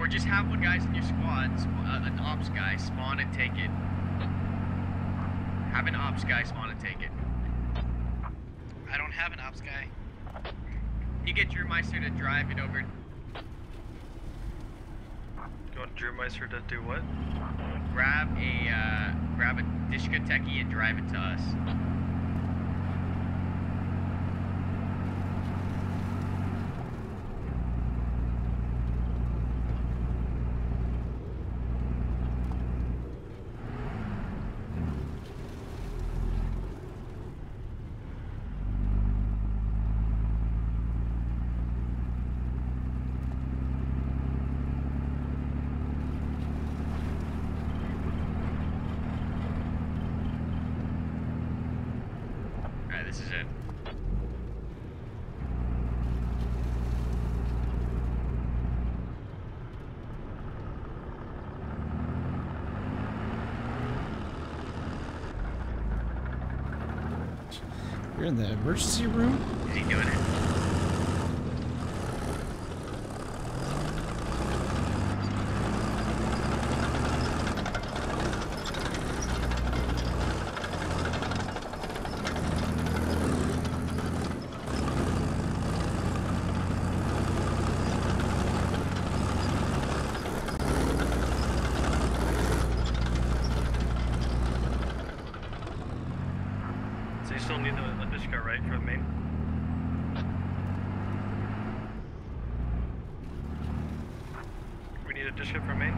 Or just have one guys in your squad, an ops guy, spawn and take it. Have an ops guy spawn and take it. I don't have an ops guy. You get Drew Meister to drive it over. You want Drew Meister to do what? Grab a Dishka techie and drive it to us. This is it. You're in the emergency room? Is he doing it? So you still need a Dishka, right, for the main? We need a Dishka for main?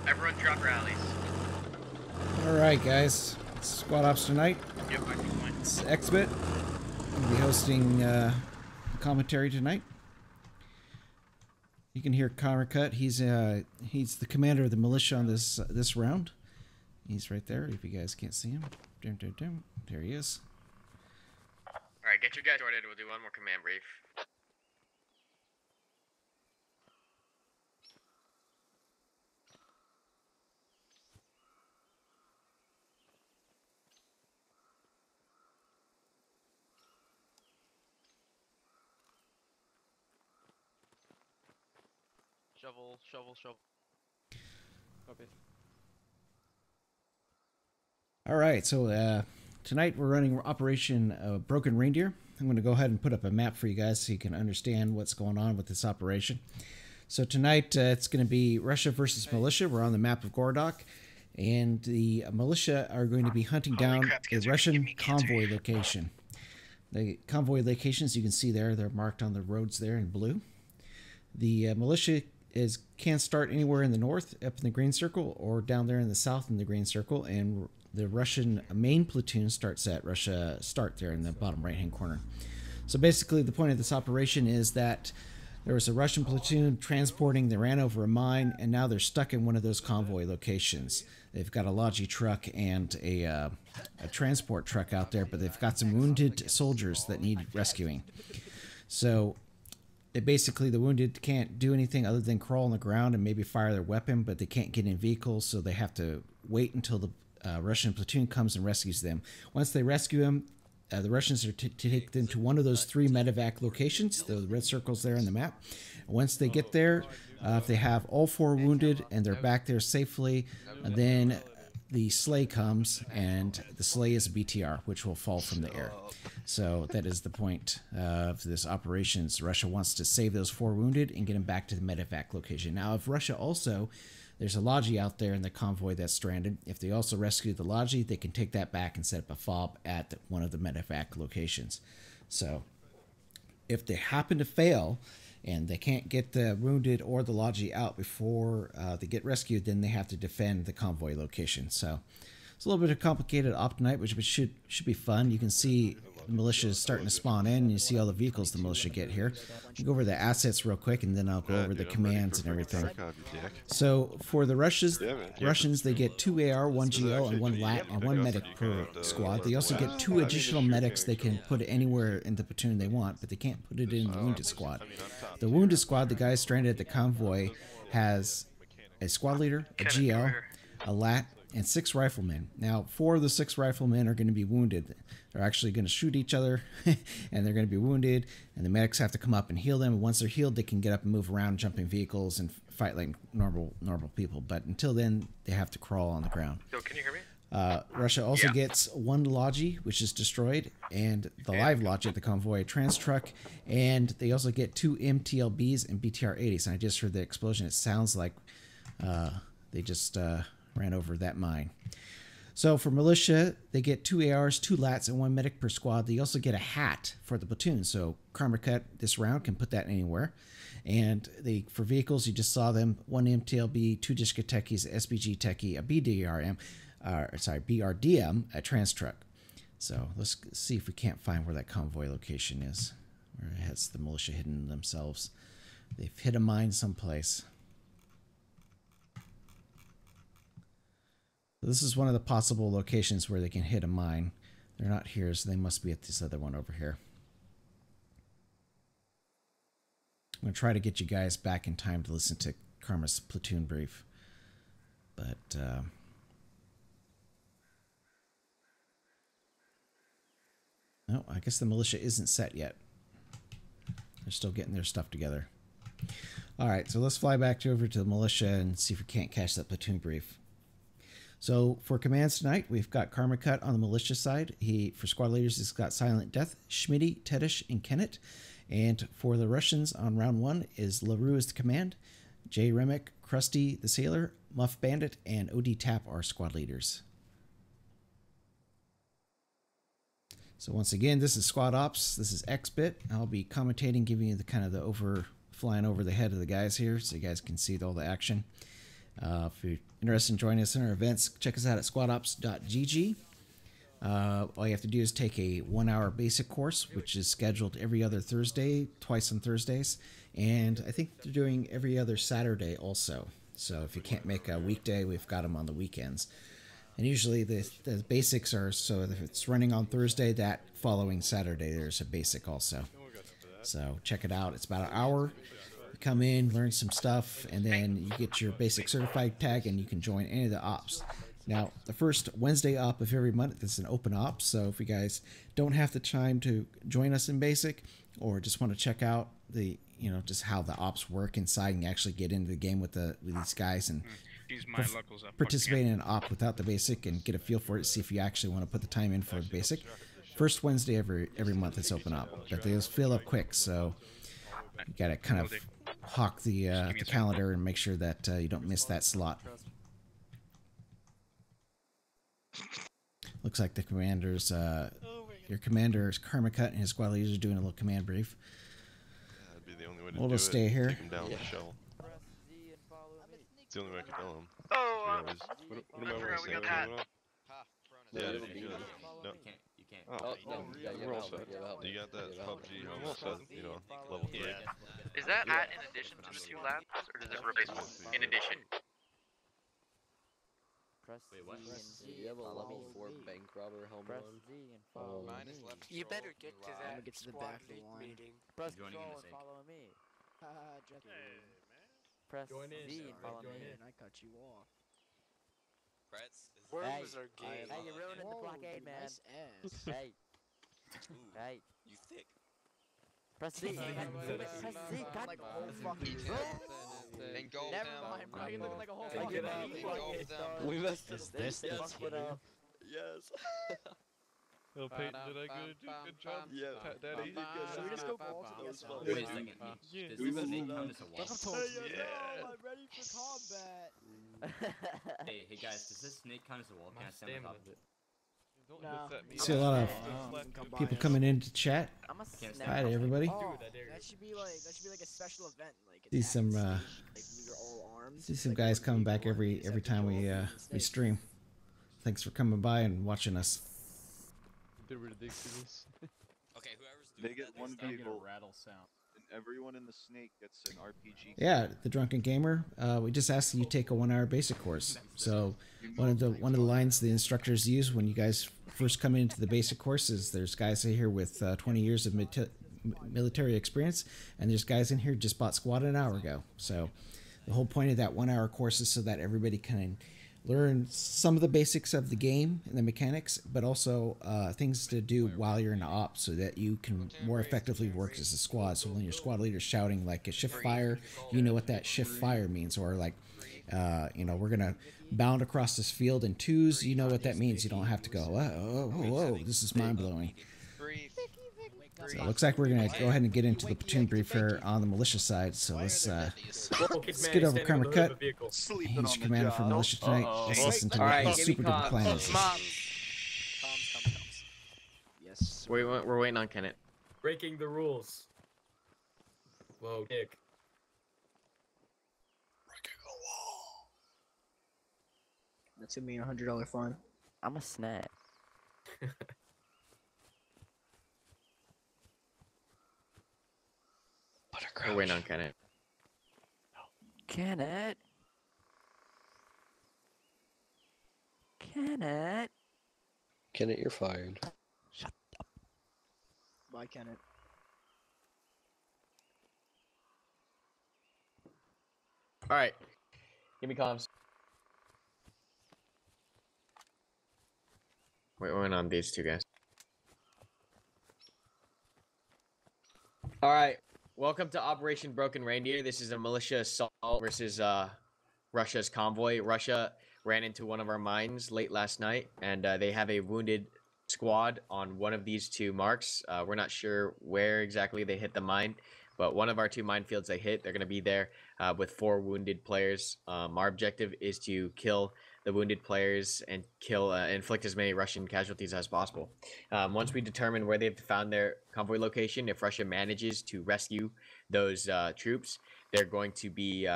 Everyone drop rallies. Alright, guys. Squad Ops tonight. Yep, I can win. It's XbiT. I'll be hosting commentary tonight. You can hear Karmakut. He's the commander of the militia on this round. He's right there. If you guys can't see him, there he is. All right, get your guys sorted. We'll do one more command brief. Shovel, shovel, shovel. Okay. All right, so tonight we're running Operation Broken Reindeer. I'm going to go ahead and put up a map for you guys so you can understand what's going on with this operation. So tonight it's going to be Russia versus militia. We're on the map of Gordok, and the militia are going to be hunting down a Russian convoy location. The convoy locations you can see there, they're marked on the roads there in blue. The militia can start anywhere in the north, up in the green circle, or down there in the south in the green circle, and the Russian main platoon starts at Russia start there in the bottom right hand corner. So basically the point of this operation is that there was a Russian platoon transporting, they ran over a mine, and now they're stuck in one of those convoy locations. They've got a Logi truck and a transport truck out there, but they've got some wounded soldiers that need rescuing. So basically the wounded can't do anything other than crawl on the ground and maybe fire their weapon, but they can't get in vehicles, so they have to wait until the Russian platoon comes and rescues them. Once they rescue them, the Russians are to take them to one of those 3 medevac locations, the red circles there on the map. Once they get there, if they have all 4 wounded and they're back there safely, then the sleigh comes, and the sleigh is a BTR, which will fall from the air. So that is the point of this operations. Russia wants to save those 4 wounded and get them back to the medevac location. Now, if Russia also, there's a Logi out there in the convoy that's stranded. If they also rescue the Logi, they can take that back and set up a fob at one of the medevac locations. So if they happen to fail and they can't get the wounded or the Logi out before they get rescued, then they have to defend the convoy location. So it's a little bit of complicated op tonight, which should be fun. You can see the militia is starting to spawn in, and you see all the vehicles the militia get here. I'll go over the assets real quick, and then I'll go over the commands and everything. So for the Russians, they get 2 AR, 1 GL, and 1 LAT, and 1 medic per squad. They also get 2 additional medics they can put anywhere in the platoon they want, but they can't put it in the wounded squad. The wounded squad, the guys stranded at the convoy, has a squad leader, a GL, a LAT, and 6 riflemen. Now, 4 of the 6 riflemen are going to be wounded. They're actually going to shoot each other, and they're going to be wounded, and the medics have to come up and heal them. And once they're healed, they can get up and move around, jump in vehicles, and fight like normal people. But until then, they have to crawl on the ground. Yo, can you hear me? Russia also gets 1 Logi, which is destroyed, and the live Logi at the convoy, a trans truck, and they also get 2 MTLBs and BTR-80s. And I just heard the explosion. It sounds like they just ran over that mine. So for militia, they get 2 ARs, 2 LATs, and 1 medic per squad. They also get a hat for the platoon. So Karmakut this round can put that anywhere. And for vehicles, you just saw them: 1 MTLB, 2 Dishka Techies, SBG Techie, a BRDM, a trans truck. So let's see if we can't find where that convoy location is, where it has the militia hidden themselves. They've hit a mine someplace. This is one of the possible locations where they can hit a mine. They're not here, so they must be at this other one over here. I'm going to try to get you guys back in time to listen to Karma's platoon brief. But, no, I guess the militia isn't set yet. They're still getting their stuff together. Alright, so let's fly back over to the militia and see if we can't catch that platoon brief. So for commands tonight, we've got Karmakut on the militia side. For squad leaders, he's got Silent Death, Schmitty, Tedish, and Kennett. And for the Russians on round 1 is LaRue as the command. Jay Remick, Krusty the Sailor, Muff Bandit, and OD Tap are squad leaders. So once again, this is Squad Ops. This is XbiT. I'll be commentating, giving you the kind of the flying over the head of the guys here, so you guys can see all the action. If you're interested in joining us in our events, check us out at squadops.gg. All you have to do is take a 1-hour basic course, which is scheduled every other Thursday, twice on Thursdays, and I think they're doing every other Saturday also. So if you can't make a weekday, we've got them on the weekends. And usually the basics are, so if it's running on Thursday, that following Saturday there's a basic also. So check it out. It's about an hour. Come in, learn some stuff, and then you get your basic certified tag and you can join any of the ops. Now, the first Wednesday op of every month is an open op, so if you guys don't have the time to join us in basic or just want to check out the, just how the ops work inside and actually get into the game with these guys and participate in an op without the basic and get a feel for it, see if you actually want to put the time in for the basic. First Wednesday every month is open op, but they just fill up quick, so you got to kind of hawk the calendar and make sure that you don't miss that slot. Looks like the commanders, your commander is Karmakut and his squad leaders are doing a little command brief. That'd be the only way to we'll do just stay here. Take him down the shell. It's the only way I can tell him. Oh, I forgot we got that. Yeah, you could. No. You can't. Oh, we're all set. You got that PUBG home set, level 3. Is that in addition to the 2 labs, or does it replace one? In addition. Wait, what? You have a level 4 bank robber helmet on. Mine is left. You better get to that. I'm gonna get to the back of the line. meeting. Press Joining control in and the follow me. Just Press join in. Z and follow me. And I cut you off. Worms are gay. Hey, you're ruining the blockade, man. Nice ass. Hey. Hey. You thick. Press Z. Press Z. God. Like a whole fucking Engulf Never them. mind, bro. You're looking like a whole Take fucking it out. Engulf them. We messed this. Yes. Yes. Oh, Peyton, did I good job? Yeah. Daddy. Should we just go balls to those fucks? Wait a second. Yeah. Does this snake count as a wall? Welcome to I'm ready for combat. Hey guys, does this snake count as a wall? Can I stand on top of it? See a lot of people coming into chat. I'm a Hi to everybody. Oh, that should be like a special event. Like See some see some guys coming back every time we stream. Thanks for coming by and watching us. They're ridiculous. Okay, whoever's they get one vehicle, rattle sound, and everyone in the snake gets an RPG. Yeah, the Drunken Gamer. We just asked that you take a 1-hour basic course. So one of the lines the instructors use when you guys first come into the basic course is there's guys in here with 20 years of military experience, and there's guys in here just bought squad an hour ago. So the whole point of that 1-hour course is so that everybody can learn some of the basics of the game and the mechanics, but also things to do while you're in op so that you can more effectively work as a squad. So when your squad leader's shouting like a shift fire, you know what that shift fire means. Or like, you know, we're going to bound across this field in twos. You know what that means. You don't have to go, whoa, this is mind-blowing. So it looks like we're going to go ahead and get into the platoon briefer on the militia side. So let's get over Karmakut. He's your commander for militia tonight. Let's listen to the super duper plan. Yes. We're waiting on Kenneth. Breaking the rules. Whoa, Dick. Breaking the wall. That's gonna be $100 fine. I'm a snack. We're waiting on Kenneth. Kenneth? Kenneth? Kenneth, you're fired. Shut up. Bye, Kenneth. Alright. Give me comms. We're waiting on these two guys. Alright. Welcome to Operation Broken Reindeer. This is a militia assault versus Russia's convoy. Russia ran into one of our mines late last night, and they have a wounded squad on one of these two marks. We're not sure where exactly they hit the mine, but one of our two minefields they hit. They're going to be there with 4 wounded players. Our objective is to kill the wounded players and inflict as many Russian casualties as possible. Once we determine where they've found their convoy location, if Russia manages to rescue those troops, they're going to be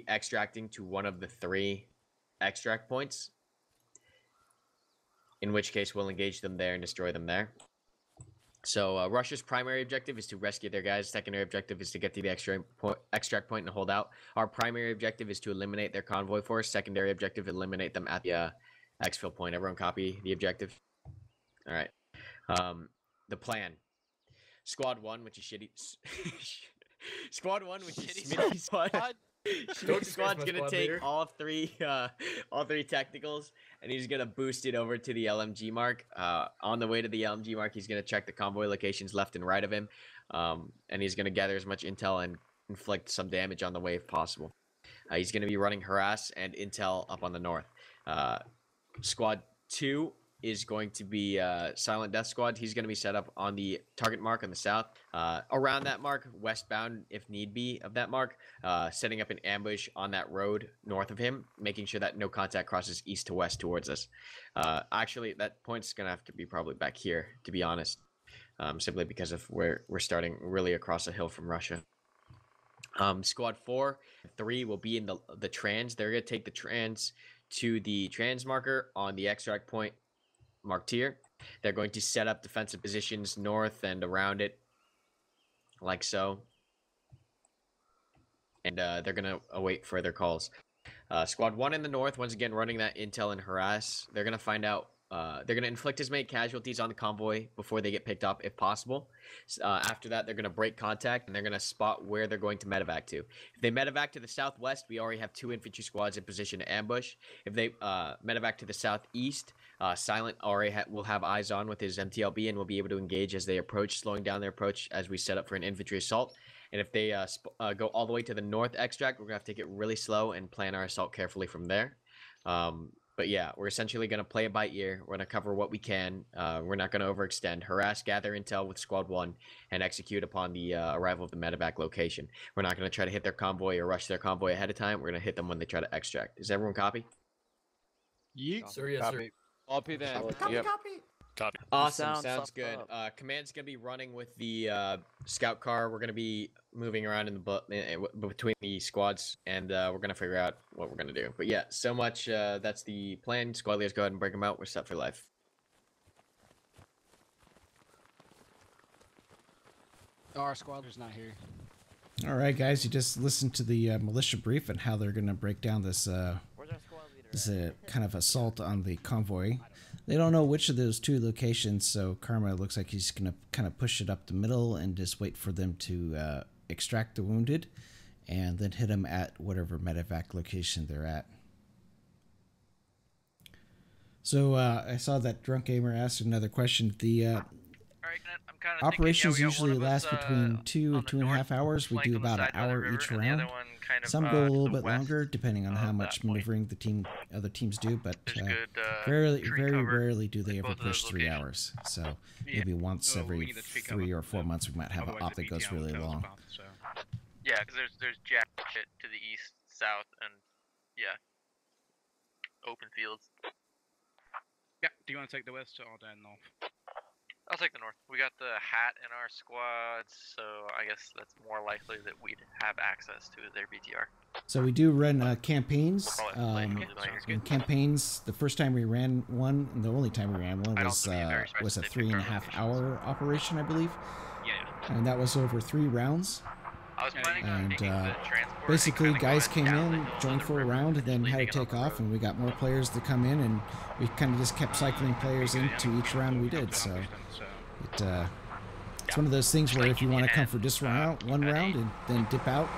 extracting to one of the 3 extract points. In which case, we'll engage them there and destroy them there. So Russia's primary objective is to rescue their guys. Secondary objective is to get to the extract point and hold out. Our primary objective is to eliminate their convoy force. Secondary objective, eliminate them at the exfil point. Everyone copy the objective? All right. The plan. Squad 1, which is shitty. Squad 1, which is Smitty's squad. Smitty's squad's gonna take all three tacticals, and he's gonna boost it over to the LMG mark. On the way to the LMG mark, he's gonna check the convoy locations left and right of him, and he's gonna gather as much intel and inflict some damage on the way if possible. He's gonna be running harass and intel up on the north. Squad 2 is going to be Silent Death Squad. He's going to be set up on the target mark on the south. Around that mark, westbound if need be of that mark, setting up an ambush on that road north of him, making sure that no contact crosses east to west towards us. Actually, that point's going to have to be probably back here, to be honest, simply because of where we're starting really across a hill from Russia. Squad 4 and 3 will be in the trans. They're going to take the trans to the trans marker on the extract point marked here. They're going to set up defensive positions north and around it, like so. And they're going to await further calls. Squad 1 in the north, once again, running that intel and harass. They're going to find out, they're going to inflict as many casualties on the convoy before they get picked up, if possible. After that, they're going to break contact, and they're going to spot where they're going to medevac to. If they medevac to the southwest, we already have 2 infantry squads in position to ambush. If they medevac to the southeast, Silent already will have eyes on with his MTLB and will be able to engage as they approach, slowing down their approach as we set up for an infantry assault. And if they go all the way to the north extract, we're going to have to take it really slow and plan our assault carefully from there. But yeah, we're essentially going to play it by ear. We're going to cover what we can. We're not going to overextend. Harass, gather intel with Squad 1, and execute upon the arrival of the medevac location. We're not going to try to hit their convoy or rush their convoy ahead of time. We're going to hit them when they try to extract. Does everyone copy? Yeet. Sir, yes, sir. Copy then. Yep. Copy. Awesome. Sounds good. Command's going to be running with the scout car. We're going to be moving around in the between the squads, and we're going to figure out what we're going to do. But yeah, so much. That's the plan. Squad leaders, go ahead and break them out. We're set for life. Our squad leader's not here. All right, guys, you just listened to the militia brief and how they're going to break down this kind of assault on the convoy. They don't know which of those two locations, so Karma looks like he's going to kind of push it up the middle and just wait for them to extract the wounded and then hit them at whatever medevac location they're at. So I saw that Drunk Gamer asked another question. The operations usually last between 2 and 2.5 hours. We do about an hour each round. Some go a little bit longer, depending on how much maneuvering the other teams do. But very rarely do they ever push 3 hours. So maybe once every 3 or 4 months, we might have an op that goes really long. Yeah, because there's jack shit to the east, south, and yeah, open fields. Yeah. Do you want to take the west or the north? I'll take the north. We got the hat in our squads, so I guess that's more likely that we'd have access to their BTR. So we do run campaigns. In campaigns, the first time we ran one, and the only time we ran one was a 3.5 hour operation, I believe. Yeah. And that was over 3 rounds. I was planning on taking the transport. Basically, guys came in, joined for a round, and then had to take off, and we got more players to come in, and we kind of just kept cycling players into each round we did. So it's one of those things where if you want to come for just one round and then dip out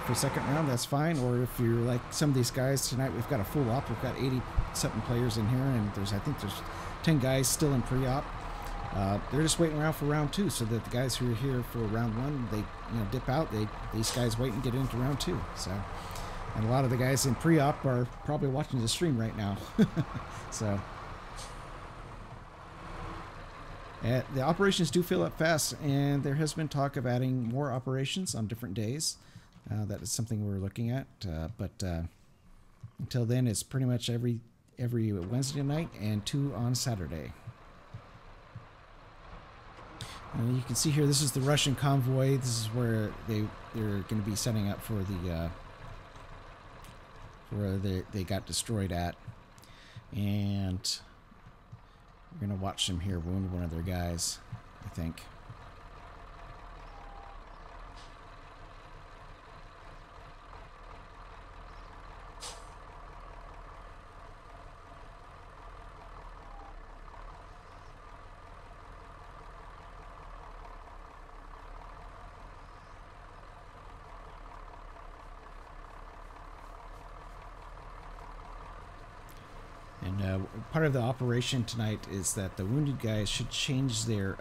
for second round, that's fine. Or if you're like some of these guys tonight, we've got a full op. We've got 80-something players in here, and I think there's 10 guys still in pre-op. They're just waiting around for round 2, so that the guys who are here for round 1, they dip out. These guys wait and get into round 2. So, and a lot of the guys in pre-op are probably watching the stream right now. So, the operations do fill up fast, and there has been talk of adding more operations on different days. That is something we're looking at, but until then, it's pretty much every Wednesday night and 2 on Saturday. You can see here, this is the Russian convoy. This is where they're going to be setting up for the where they got destroyed at, and we're going to watch them here wound one of their guys, I think. And part of the operation tonight is that the wounded guys should change their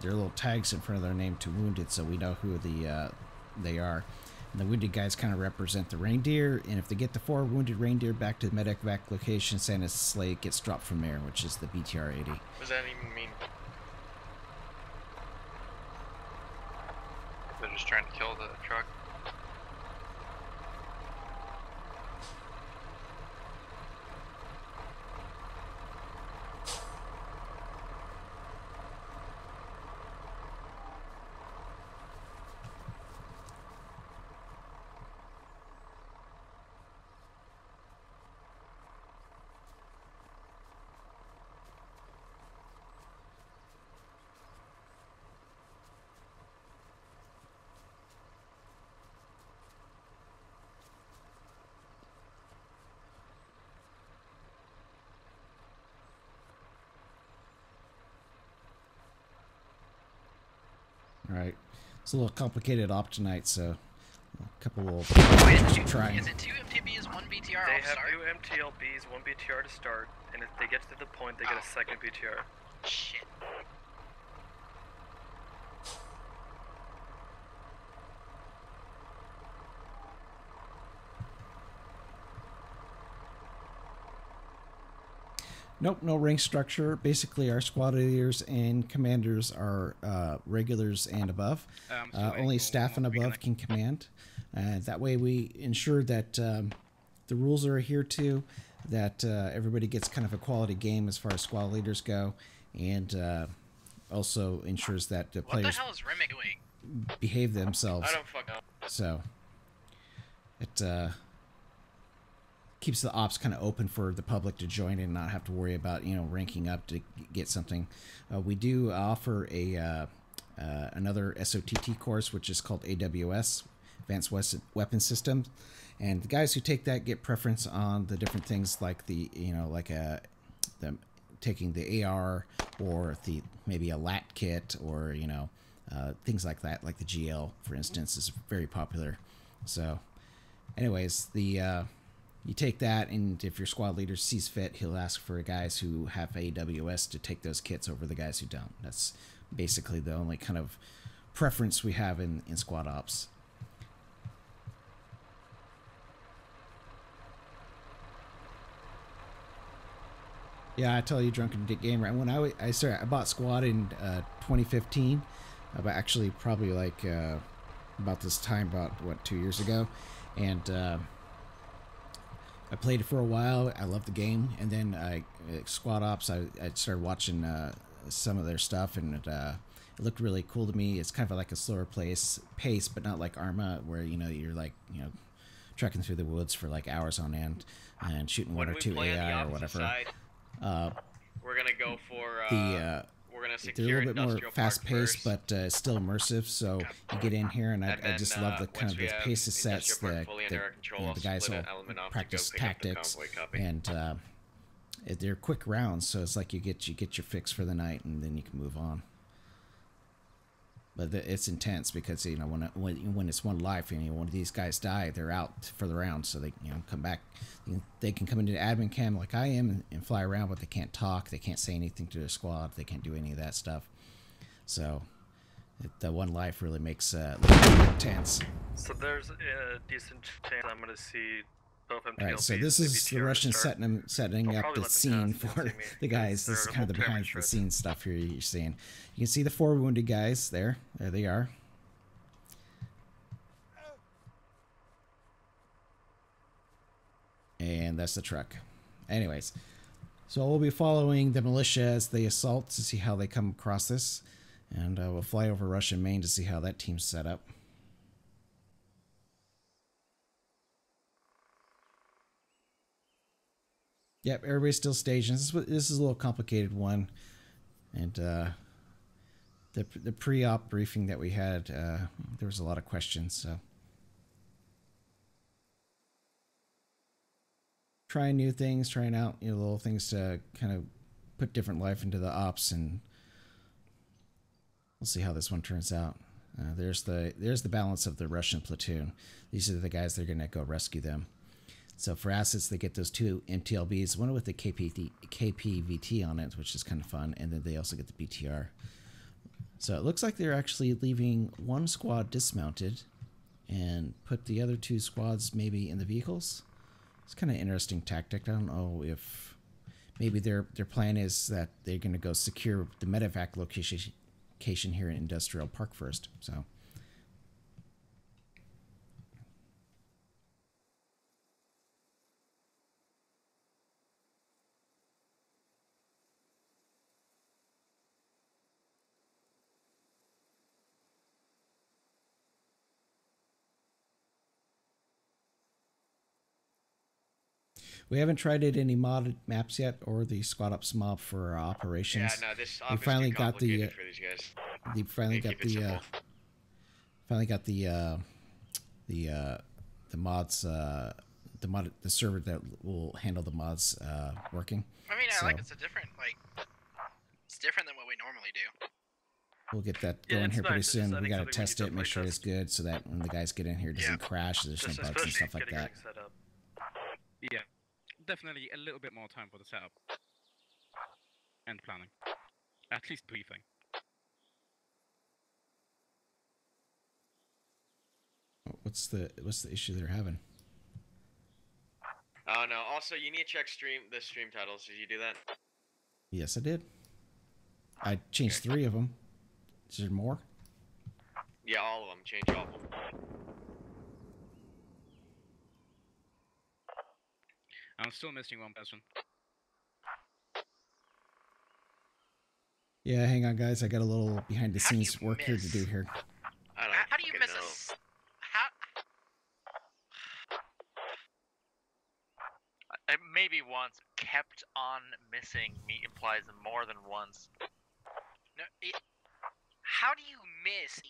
little tags in front of their name to wounded, so we know who they are. And the wounded guys kind of represent the reindeer, and if they get the 4 wounded reindeer back to the medevac location, Santa's sleigh gets dropped from there, which is the BTR 80. What does that even mean? They're just trying to kill the truck. Alright, it's a little complicated op tonight, so a couple little trying. Is it 2 MTBs, 1 BTR? They have 2 MTLBs, 1 BTR to start, and if they get to the point, they get a second BTR. Shit. Nope, no rank structure. Basically, our squad leaders and commanders are regulars and above. Only staff and above can command. That way we ensure that the rules are adhered to, that everybody gets kind of a quality game as far as squad leaders go, and also ensures that the players What the hell is Remick doing? behave themselves. I don't fuck know. So it keeps the ops kind of open for the public to join and not have to worry about, you know, ranking up to get something. We do offer a another SOTT course, which is called AWS, Advanced Weapon Systems, and the guys who take that get preference on the different things like the, you know, like taking the AR or the maybe a LAT kit or, you know, things like that, like the GL, for instance, is very popular. So anyways, you take that, and if your squad leader sees fit, he'll ask for guys who have AWS to take those kits over the guys who don't. That's basically the only kind of preference we have in squad ops. Yeah, I tell you, Drunken Gamer. When I bought Squad in 2015, but actually probably like about this time, about what, 2 years ago, and I played it for a while. I loved the game, and then Squad Ops. I started watching some of their stuff, and it looked really cool to me. It's kind of like a slower pace, but not like Arma, where you're like trekking through the woods for like hours on end and shooting one or two AI or whatever. Side, we're gonna go for we're gonna secure they're a little bit more fast-paced, but still immersive. So you get in here, and I just love the kind of the pace of sets. The guys will practice tactics, and they're quick rounds. So it's like you get your fix for the night, and then you can move on. But it's intense because when it's one life, and one of these guys die, they're out for the round, so they come back. They can come into the admin cam like I am and fly around, but they can't talk, they can't say anything to their squad, they can't do any of that stuff. So the one life really makes it intense. So there's a decent chance I'm gonna see both MTLPs. Right, so this is the Russians setting up the scene for the guys. This is kind of the behind the scenes stuff here you're seeing. You can see the 4 wounded guys there. There they are. And that's the truck. Anyways, so we'll be following the militia as they assault to see how they come across this. And we'll fly over Russian Main to see how that team's set up. Yep, everybody's still staging. This is a little complicated one. And the pre-op briefing that we had, there was a lot of questions, so. Trying new things, trying out little things to kind of put different life into the ops, and we'll see how this one turns out. There's the balance of the Russian platoon. These are the guys that are going to go rescue them. So for assets, they get those 2 MTLBs, one with the KPVT on it, which is kind of fun, and then they also get the BTR. So it looks like they're actually leaving one squad dismounted and put the other 2 squads maybe in the vehicles. It's kind of an interesting tactic. I don't know if maybe their plan is that they're going to go secure the medevac location here in Industrial Park first. So. We haven't tried it any modded maps yet, or the Squad Ops mob for operations. Yeah, no, this we finally got the. For these guys. They finally got the. The mods. The server that will handle the mods working. I mean, I like it's different than what we normally do. We'll get that going here pretty soon. We gotta test it, make sure it's good, so that when the guys get in here, it doesn't crash. There's no bugs and stuff like that. Yeah. Definitely a little bit more time for the setup and planning, at least briefing. What's the issue they're having? Oh no! Also, you need to check the stream titles. Did you do that? Yes, I did. I changed 3 of them. Is there more? Yeah, all of them. Change all of them. I'm still missing one person. Yeah, hang on, guys. I got a little behind the scenes work here to do here. How do you miss a... Maybe once. Kept on missing me implies more than once. No, how do you miss,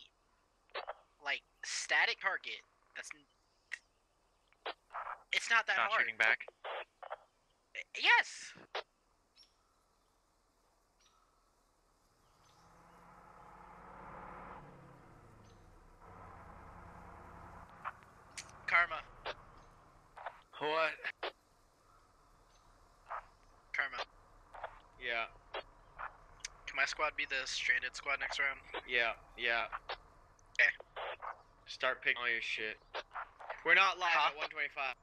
like, static target? It's not that hard. Not shooting back? Yes! Karma. What? Karma. Yeah. Can my squad be the stranded squad next round? Yeah. Okay. Start picking all your shit. We're not live at 125.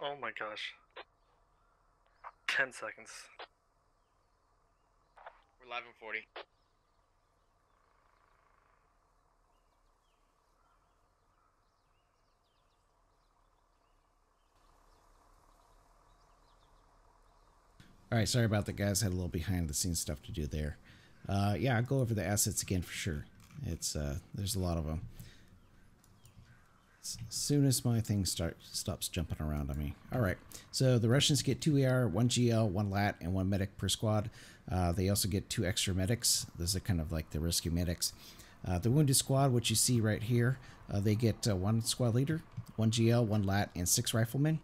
Oh my gosh. 10 seconds. We're live in 40. All right, sorry about that, guys. Had a little behind the scenes stuff to do there. Yeah, I'll go over the assets again for sure. It's there's a lot of them. As soon as my thing stops jumping around on me. All right, so the Russians get 2 AR, 1 GL, 1 LAT, and 1 medic per squad. They also get 2 extra medics. Those are kind of like the rescue medics. The wounded squad, which you see right here, they get 1 squad leader, 1 GL, 1 LAT, and 6 riflemen.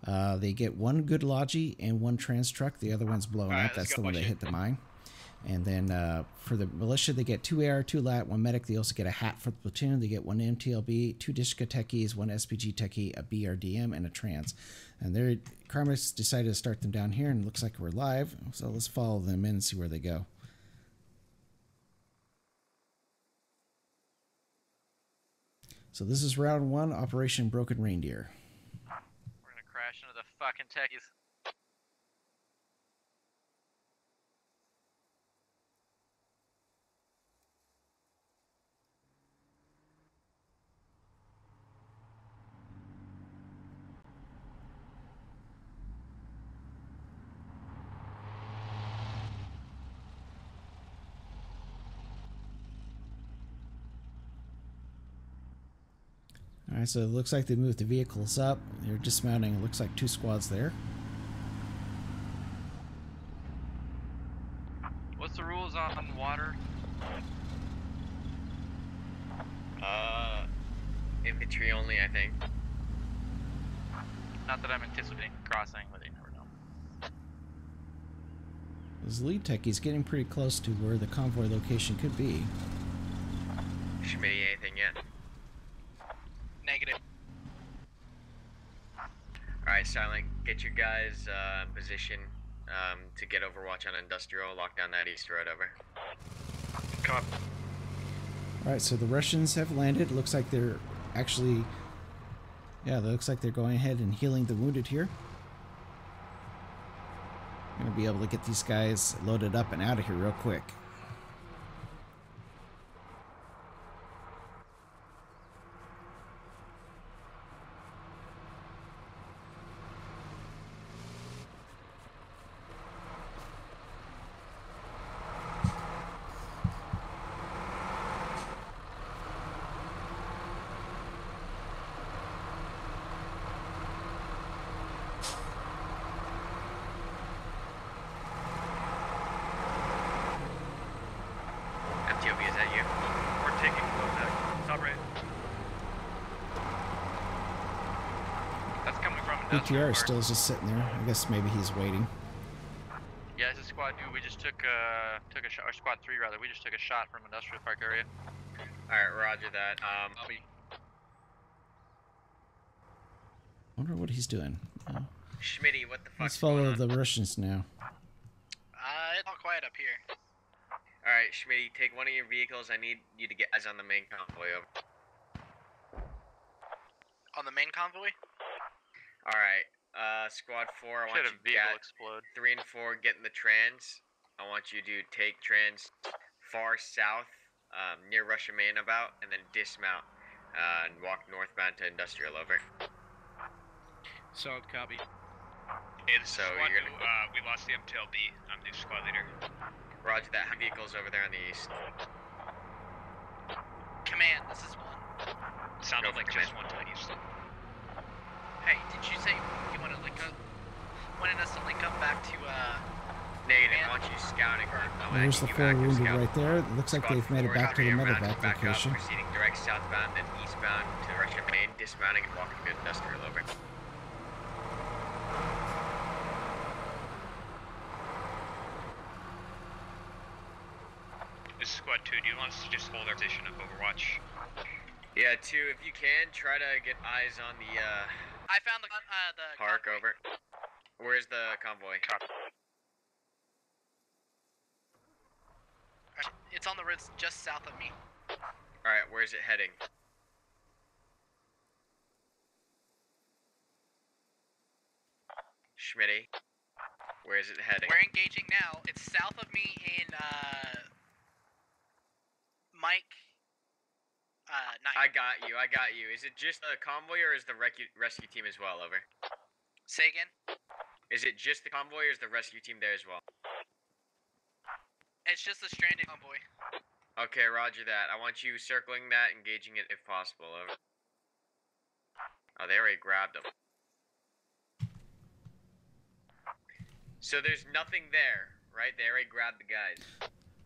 They get 1 good logi and 1 trans truck. The other one's blown up. That's the one that hit the mine. And then for the militia, they get 2 AR, 2 LAT, 1 medic. They also get a hat for the platoon. They get 1 MTLB, 2 Dishka techies, 1 SPG techie, a BRDM, and a trans. And they're Karmakut decided to start them down here, and it looks like we're live. So let's follow them in and see where they go. So this is round 1, Operation Broken Reindeer. We're gonna crash into the fucking techies. All right, so it looks like they moved the vehicles up. They're dismounting. It looks like 2 squads there. What's the rules on water? Infantry only, I think. Not that I'm anticipating crossing, but you never know. This lead techie's getting pretty close to where the convoy location could be. Schmitty, anything yet? Negative. Alright, Silent, get your guys in position to get overwatch on Industrial, lock down that east road over. Copy. All right, so the Russians have landed. Looks like they're actually, yeah, it looks like they're going ahead and healing the wounded here. I'm gonna be able to get these guys loaded up and out of here real quick. MTOB, is that you? We're taking contact. Top right. That's coming from Industrial. BTR is still just sitting there. I guess maybe he's waiting. Yeah, this is Squad 2. We just took a shot, or Squad 3 rather. We just took a shot from Industrial Park area. Alright, roger that. Wonder what he's doing. Schmitty, what the fuck? Let's follow the Russians now. It's all quiet up here. Alright, Schmitty, take one of your vehicles. I need you to get eyes on the main convoy over. On the main convoy? Alright, squad 4, I want you to get 3 and 4, get in the trans. I want you to take trans far south, near Russia Main about, and then dismount, and walk northbound to industrial over. Solid copy. Hey, this So is squad you're 2, gonna- we lost the MTLB. I'm the squad leader. Roger that. Vehicles over there on the east. Command, this is 1. Sounded Go for like just command. one to the east. Hey, did you say you want to link up? Wanted us to link up back to, Negative, I want you scouting. There's the 4 wounded right there. It looks like they've made it back to the medevac location. Proceeding direct southbound, then eastbound to Russia Main, dismounting and walking to industrial over. This is squad 2. Do you want us to just hold our position of Overwatch? Yeah, 2, if you can, try to get eyes on the, I found the park convoy. over. Where's the convoy? It's on the roads just south of me. Alright, where's it heading? Schmitty, where is it heading? We're engaging now. It's south of me in, Mike, 9. I got you. Is it just the convoy or is the rescue team as well, over? Say again? Is it just the convoy or is the rescue team there as well? It's just a stranded convoy. Okay, roger that. I want you circling that, engaging it if possible, over. Oh, they already grabbed them. So there's nothing there, right? They already grabbed the guys.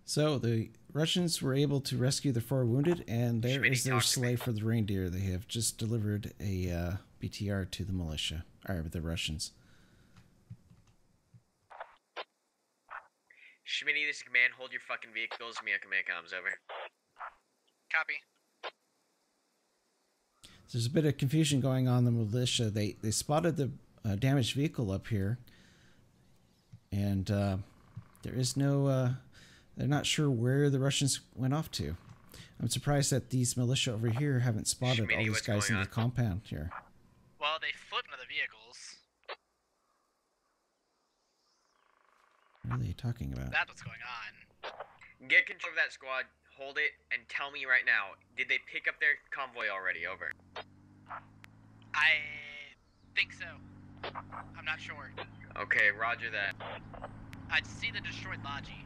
So the Russians were able to rescue the 4 wounded, and there is their sleigh for the Reindeer. They have just delivered a BTR to the militia, or the Russians. Schmitty, this is command. Hold your fucking vehicles. Me on command comms, over. Copy. There's a bit of confusion going on in the militia. They spotted the damaged vehicle up here, and there is no... they're not sure where the Russians went off to. I'm surprised that these militia over here haven't spotted all these guys in the compound here. Well, they flipped into the vehicles. What are they talking about? That's what's going on. Get control of that squad. Hold it and tell me right now. Did they pick up their convoy already? Over. I think so. I'm not sure. Okay, roger that. I see the destroyed Logi.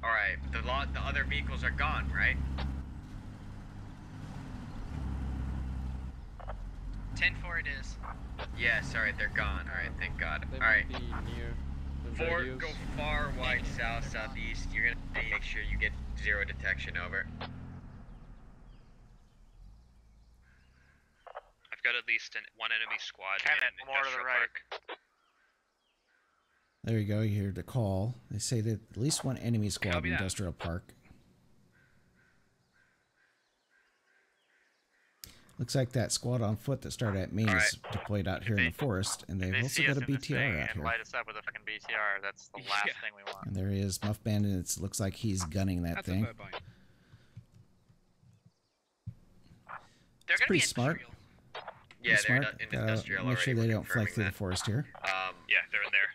Alright, the other vehicles are gone, right? 10-4 it is. Yes, alright, they're gone. Alright, thank God. Alright. 4, go far wide south, southeast. You're gonna make sure you get 0 detection, over. I've got at least one enemy squad. More to the right. There you go. You hear the call. They say that at least one enemy squad in Industrial Park. Looks like that squad on foot that started at Maine is deployed out here in the forest, and they've also got a BTR out here. Light us up with a fucking BTR. That's the last thing we want. And there he is, Muff Bandit. It looks like he's gunning that thing. They're It's pretty smart. Yeah, they're smart. in industrial. Make sure they don't fly through the forest here. Yeah, they're in there.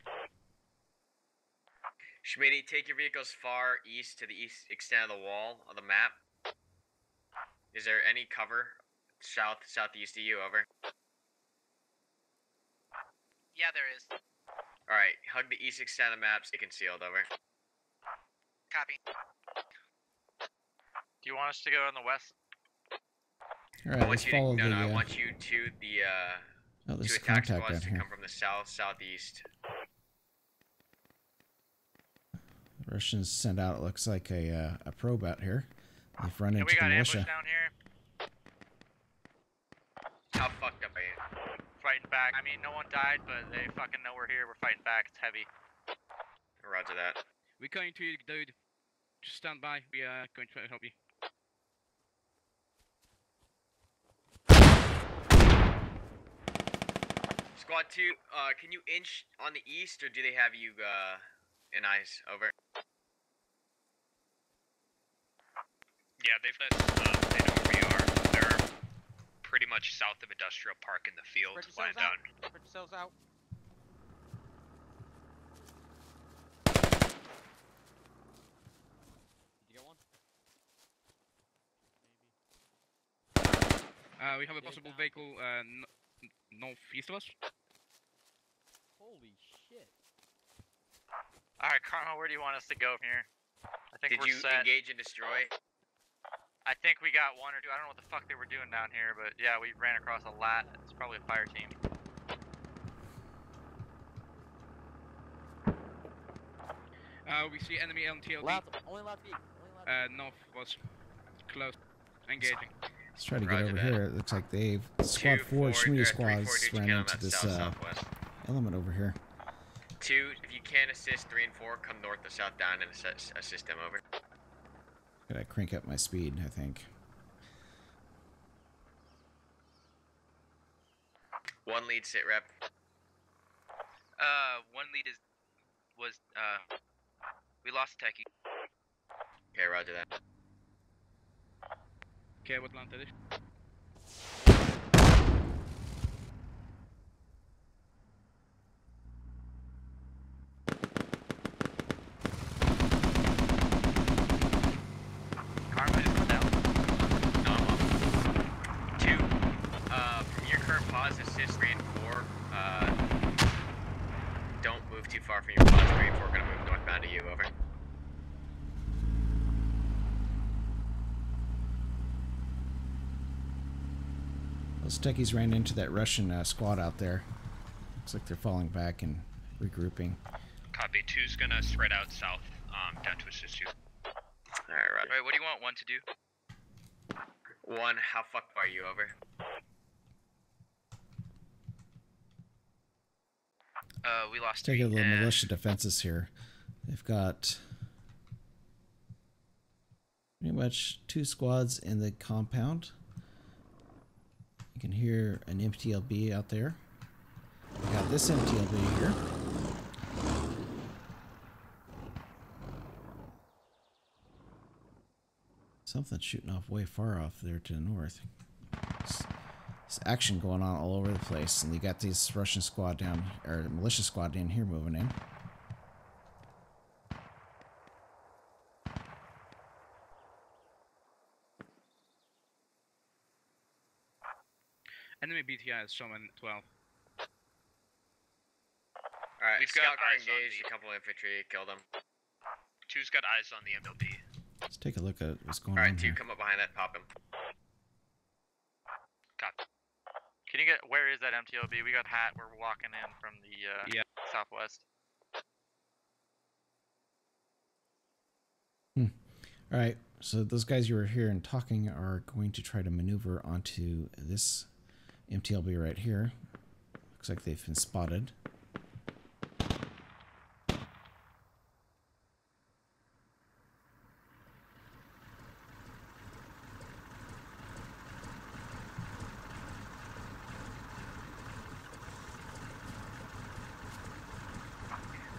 Schmitty, take your vehicles far east to the east extent of the wall of the map. Is there any cover southeast of you, over? Yeah, there is. Alright, hug the east extent of the map, stay concealed, over. Copy. Do you want us to go in the west? Alright, let's follow the... I want you to the, oh, there's two attack contact squads down to here. come from the south, southeast. The Russians sent out, it looks like a probe out here. They've run into we got the ambush militia. down here. How fucked up are you? Fighting back. I mean, no one died, but they fucking know we're here. We're fighting back. It's heavy. Roger that. We're going to you, dude. Just stand by. We are going to try to help you. Squad 2, can you inch on the east, or do they have you in eyes? Over. Yeah, they know where we are. They're pretty much south of Industrial Park in the field, lying down. Spread yourselves out. Did you get one? We have a possible vehicle northeast of us. Holy shit. Alright, Karma, where do you want us to go from here? I think Did we're you set. engage and destroy? I think we got one or two. I don't know what the fuck they were doing down here, but yeah, we ran across a lat. It's probably a fire team. We see enemy MTLB. Only left B. North was close. Engaging. Let's try to get over here. It looks like they've squad 4 Shmee squads ran into this element over here. 2, if you can assist 3 and 4, come north or south down and assist them over. Gotta crank up my speed, I think. 1 lead sit rep. One lead was we lost Techie. Okay, roger that. Okay, what land did it? Karma is down. No, I'm up. 2, from your current pause, assist 3 and 4. Don't move too far from your pause. 3 and 4 are gonna move northbound to you, over. Those techies ran into that Russian squad out there. Looks like they're falling back and regrouping. Copy. 2's gonna spread out south, down to assist you. Alright, roger. Alright, what do you want 1 to do? 1, how fucked are you, over? We lost Let's take a little militia defenses here. They've got pretty much 2 squads in the compound. You can hear an MTLB out there. We got this MTLB here. Something's shooting off way far off there to the north. There's action going on all over the place, and you got these Russian squad down, or militia squad down here moving in. Enemy BTI is showing 12. Alright, We've scout got car eyes on engaged, a couple infantry, killed them. 2's got eyes on the MLB. Let's take a look at what's going Alright, on 2, here. come up behind that, pop him. Copy. Can you get, where is that MTLB? We got Hat, we're walking in from the southwest. Alright, so those guys you were hearing talking are going to try to maneuver onto this MTLB right here. Looks like they've been spotted.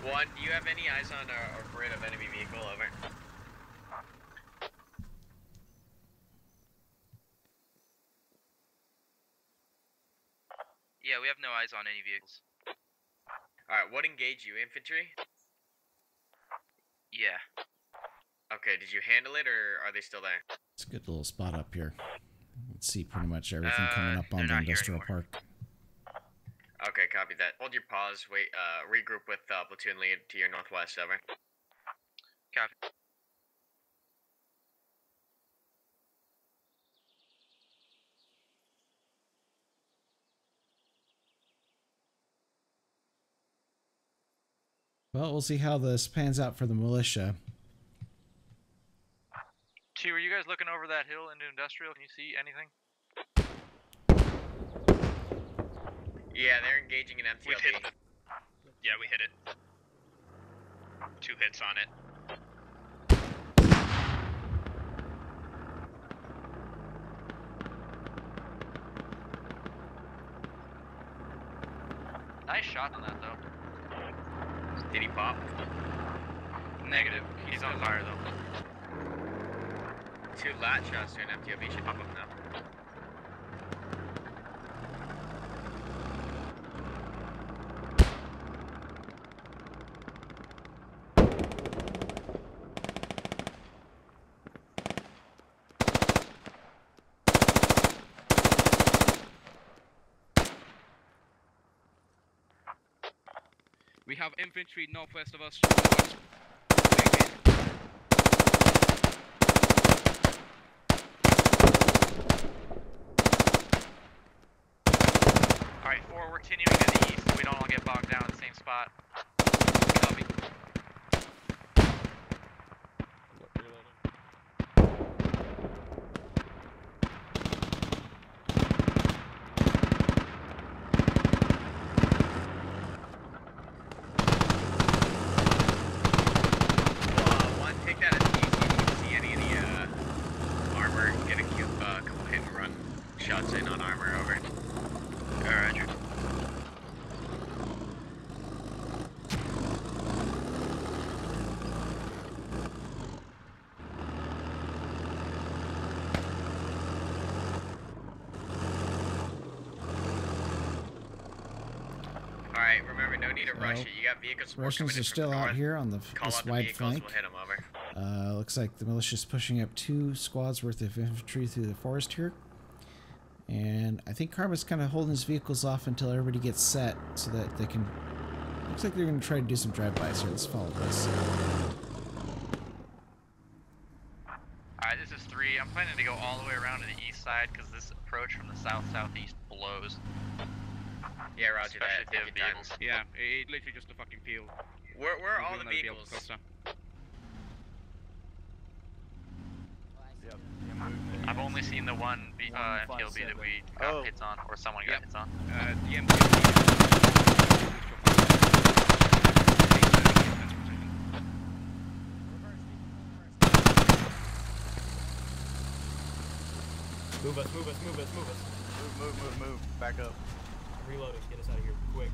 One, do you have any eyes on a grid of enemy vehicle, over? Yeah, we have no eyes on any vehicles. Alright, what engaged you? Infantry? Yeah. Okay, did you handle it, or are they still there? It's a good little spot up here. Let's see pretty much everything coming up on the industrial park. Okay, copy that. Hold your pause, wait, regroup with platoon lead to your northwest, over. Copy. Well, we'll see how this pans out for the militia. 2, are you guys looking over that hill into industrial? Can you see anything? Yeah, they're engaging an MTLB. We've hit it. Yeah, we hit it. 2 hits on it. Nice shot on that though. Did he pop? Negative. He's on fire though. 2 lat shots to an MTOB should pop up now. We have infantry northwest of us. Alright, 4, we're continuing to the east so we don't all get bogged down in the same spot. Copy. Take that as easy if you see any of the armor. Get a couple hit and run shots in on armor. Over. Alright, Roger. Alright, remember, no need to rush it. You got vehicles. Russians are still out here on this wide flank. We'll hit them over. Looks like the militia's pushing up 2 squads worth of infantry through the forest here. And I think Karma's kind of holding his vehicles off until everybody gets set so that they can... Looks like they're going to try to do some drive-bys here. Let's follow this. Alright, this is 3. I'm planning to go all the way around to the east side because this approach from the south-southeast blows. Yeah, roger that. Take your time. Yeah, it literally just a fucking field. Where are all the vehicles? I've only seen the one MTLB that we got hits on, or someone got hits on. The MTLB. Move us, move us, move us, move us. Move. Back up. Reloading, get us out of here, quick.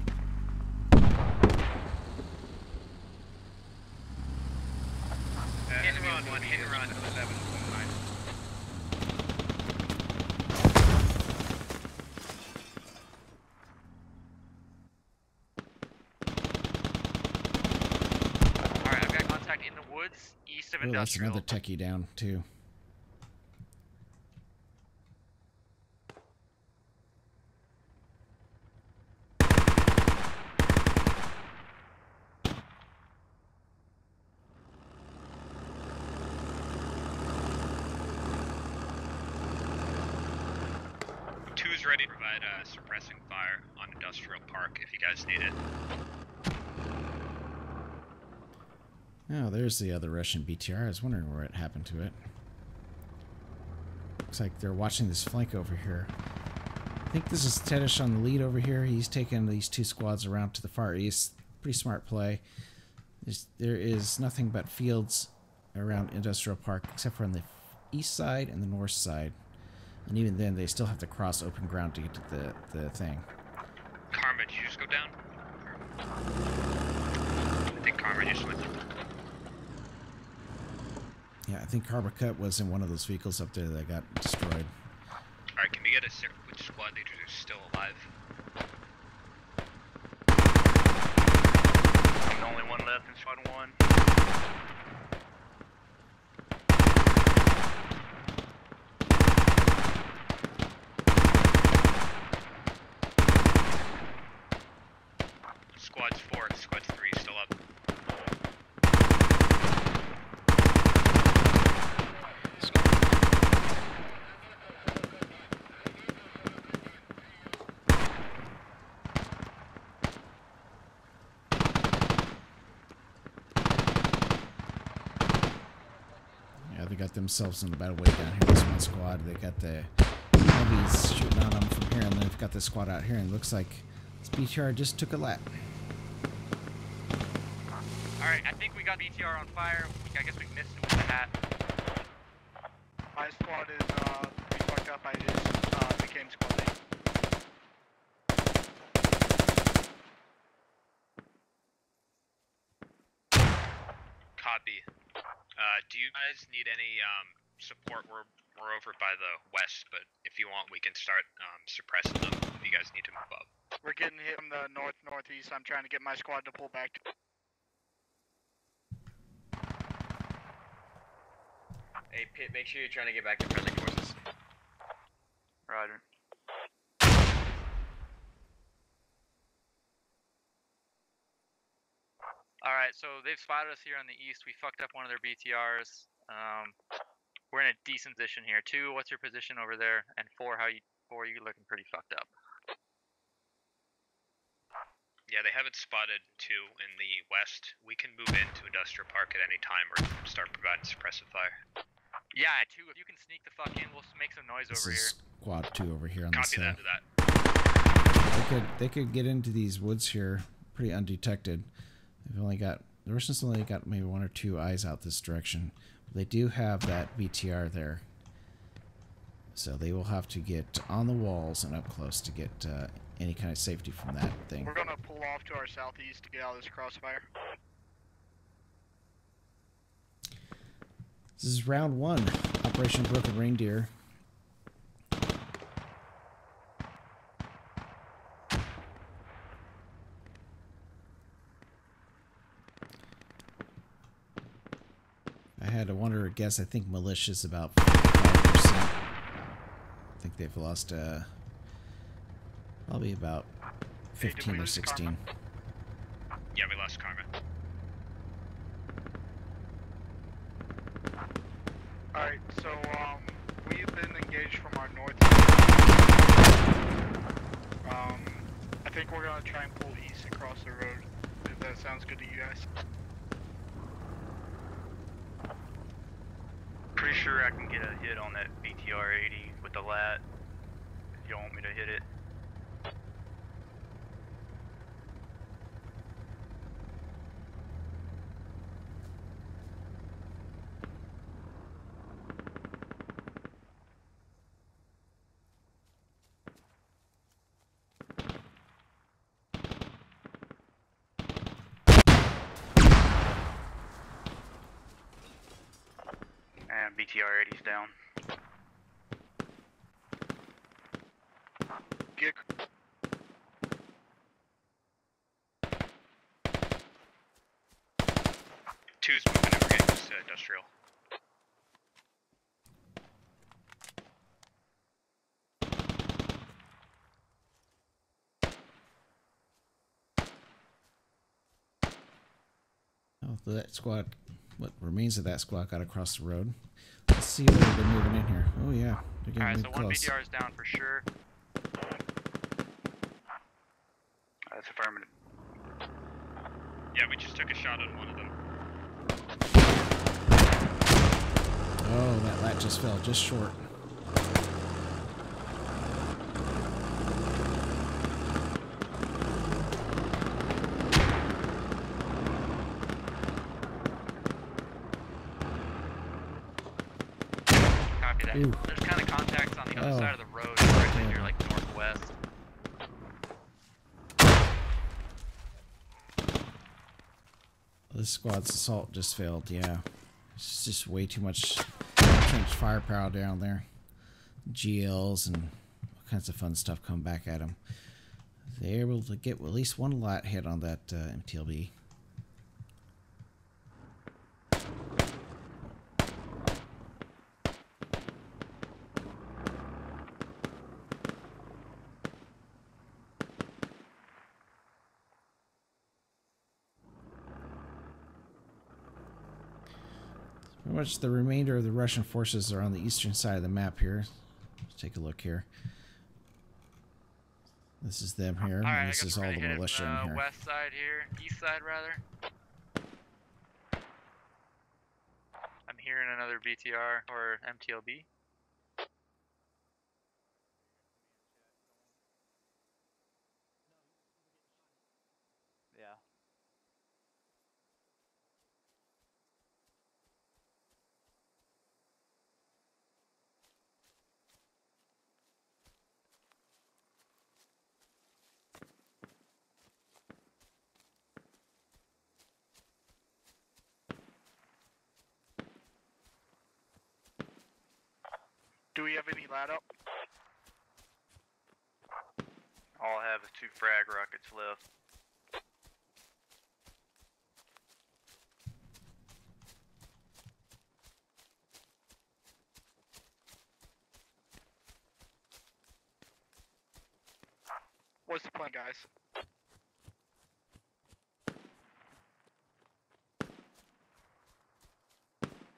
Hit and run, one, hit and run. 11, 9. Alright, I've got contact in the woods east of Oh, that's Industrial. another techie down, too. Two's ready to provide suppressing fire on Industrial Park if you guys need it. Oh, there's the other Russian BTR. I was wondering what happened to it. Looks like they're watching this flank over here. I think this is Tedish on the lead over here. He's taking these 2 squads around to the far east. Pretty smart play. There is nothing but fields around Industrial Park except for on the east side and the north side. And even then, they still have to cross open ground to get to the thing. Karma, did you just go down? I think Karma just went. Yeah, I think Karmakut was in one of those vehicles up there that got destroyed. Alright, can we get a which squad leaders are still alive? There's only one left in squad 1. Squad's 4, squad 3 still up. Yeah, they got themselves in about a way down here. This one squad, they got the heavies shooting on them from here, and then they've got this squad out here, and it looks like this BTR just took a lap. Alright, I think we got BTR on fire. I guess we missed him with the hat. My squad is pretty fucked up. I just became squad lead. Copy. Do you guys need any support? We're over by the west, but if you want, we can start suppressing them if you guys need to move up. We're getting hit from the northeast. I'm trying to get my squad to pull back. Hey, Pit, make sure you're trying to get back to friendly forces. Roger. Alright, so they've spotted us here on the east. We fucked up one of their BTRs. We're in a decent position here. 2, what's your position over there? And 4, you looking pretty fucked up. Yeah, they haven't spotted 2 in the west. We can move into Industrial Park at any time or start providing suppressive fire. Yeah, 2, if you can sneak the fuck in, we'll make some noise over here. Squad 2 over here on this Copy hill. that. They could get into these woods here pretty undetected. They've only got the Russians only got maybe 1 or 2 eyes out this direction. They do have that BTR there, so they will have to get on the walls and up close to get any kind of safety from that thing. We're gonna pull off to our southeast to get out of this crossfire. This is round 1, Operation Broken Reindeer. I had to wonder a guess. I think militia's about 55%. I think they've lost probably about 15 or 16. Yeah, we lost Karma. Alright, so we've been engaged from our north. I think we're gonna try and pull east across the road, if that sounds good to you guys. Pretty sure I can get a hit on that BTR 80 with the lat, if you don't want me to hit it. And BTR 80's down. Get. Two's moving over getting this industrial. Oh, that squad, what remains of that squad got across the road. Let's see what they've been moving in here. Oh yeah, they're getting Alright, so close. one BTR is down for sure. That's affirmative. Yeah, we just took a shot on one of them. Oh, that lat just fell just short. Copy that. Ooh. There's kind of contacts on the other Oh. side of the road, directly here, like northwest. This squad's assault just failed, yeah. It's just way too much trench firepower down there. GLs and all kinds of fun stuff come back at them. They're able to get at least 1 lat hit on that MTLB. Pretty much the remainder of the Russian forces are on the eastern side of the map here. Let's take a look here. This is them here, Alright, and this is all the militia in here. West side here, east side rather. I'm hearing another BTR or MTLB. Yeah. Do we have any lat up? All I have is 2 frag rockets left. What's the plan, guys?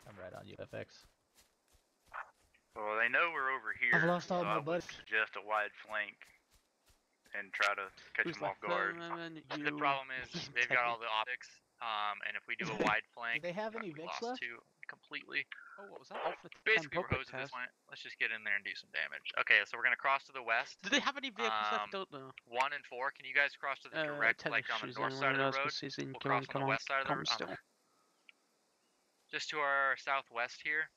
I'm right on UFX. Well, they know we're over here. I've lost all so my I would buddies. suggest a wide flank and try to catch them off guard. The problem is they've got all the optics, and if we do a wide flank, Do they have any we Vicks lost left? 2 completely. Oh, what was that? Alpha 10 Basically, we're public hosing this test. one. Let's just get in there and do some damage. Okay, so we're gonna cross to the west. Do they have any vehicles left? I don't know. 1 and 4. Can you guys cross to the direct, like on the north side of the road? We'll cross on the west side of the road. Just to our southwest here.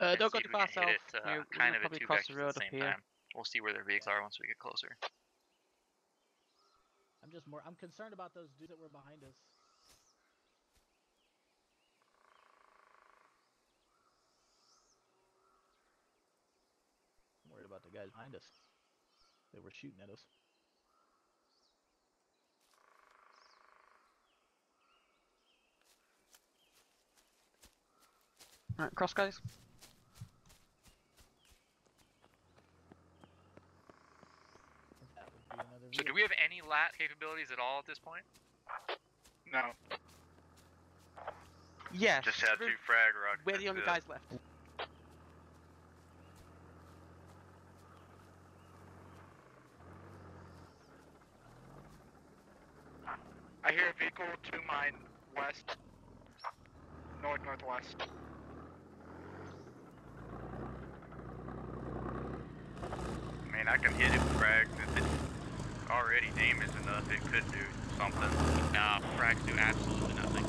Don't and go see too if we far can hit south. it, We're kind of at probably 2 cross the vectors road at the up same here. time. We'll see where their vehicles are once we get closer. I'm concerned about those dudes that were behind us. I'm worried about the guys behind us. They were shooting at us. Alright, cross, guys. So do we have any lat capabilities at all at this point? No. Yes. Just had 2 frag rockets. We're the only guys left. I hear a vehicle to my west. Northwest. I mean, I can hit it with frags. If it's already damaged enough, it could do something. Nah, frags do absolutely nothing.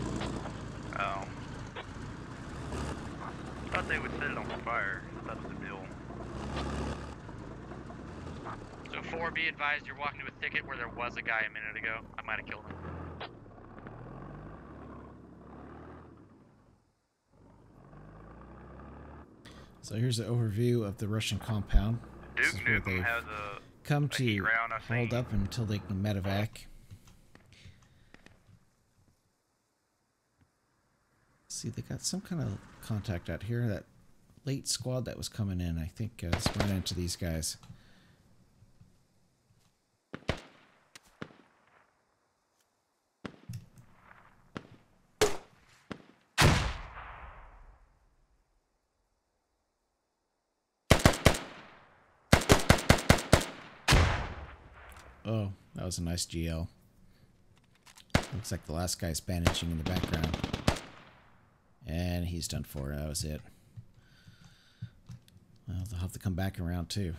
Thought they would set it on fire. That was the deal. So 4, be advised, you're walking to a thicket where there was a guy a minute ago. I might have killed him. So here's an overview of the Russian compound. This is where they've come to hold up until they can medevac. See, they got some kind of contact out here. That late squad that was coming in, I think, has run into these guys. Oh, that was a nice GL. Looks like the last guy's bandaging in the background. And he's done for. That was it. Well, they'll have to come back around too.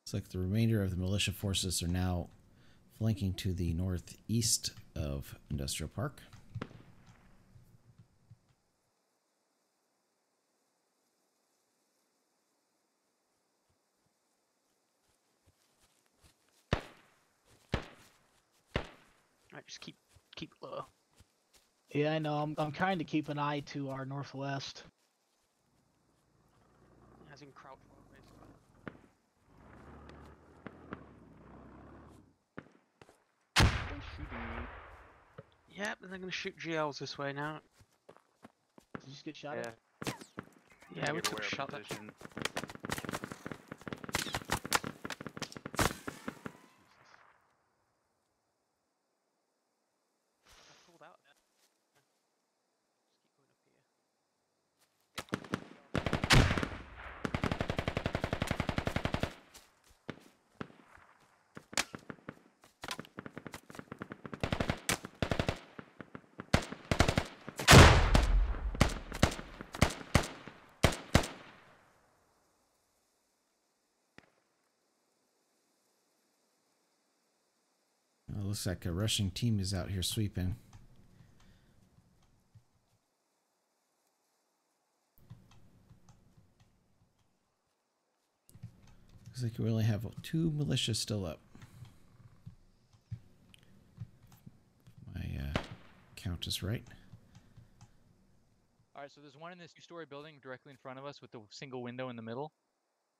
Looks like the remainder of the militia forces are now flanking to the northeast of Industrial Park. Alright, just keep low. Yeah, I know. I'm trying to keep an eye to our northwest. As in crouch mode, basically. Yep, and they're gonna shoot GLs this way now. Did you just get shot at? Yeah, we took a shot at. Looks like a Russian team is out here sweeping. Looks like we only have 2 militia still up. My count is right. All right, so there's one in this two-story building directly in front of us with the single window in the middle.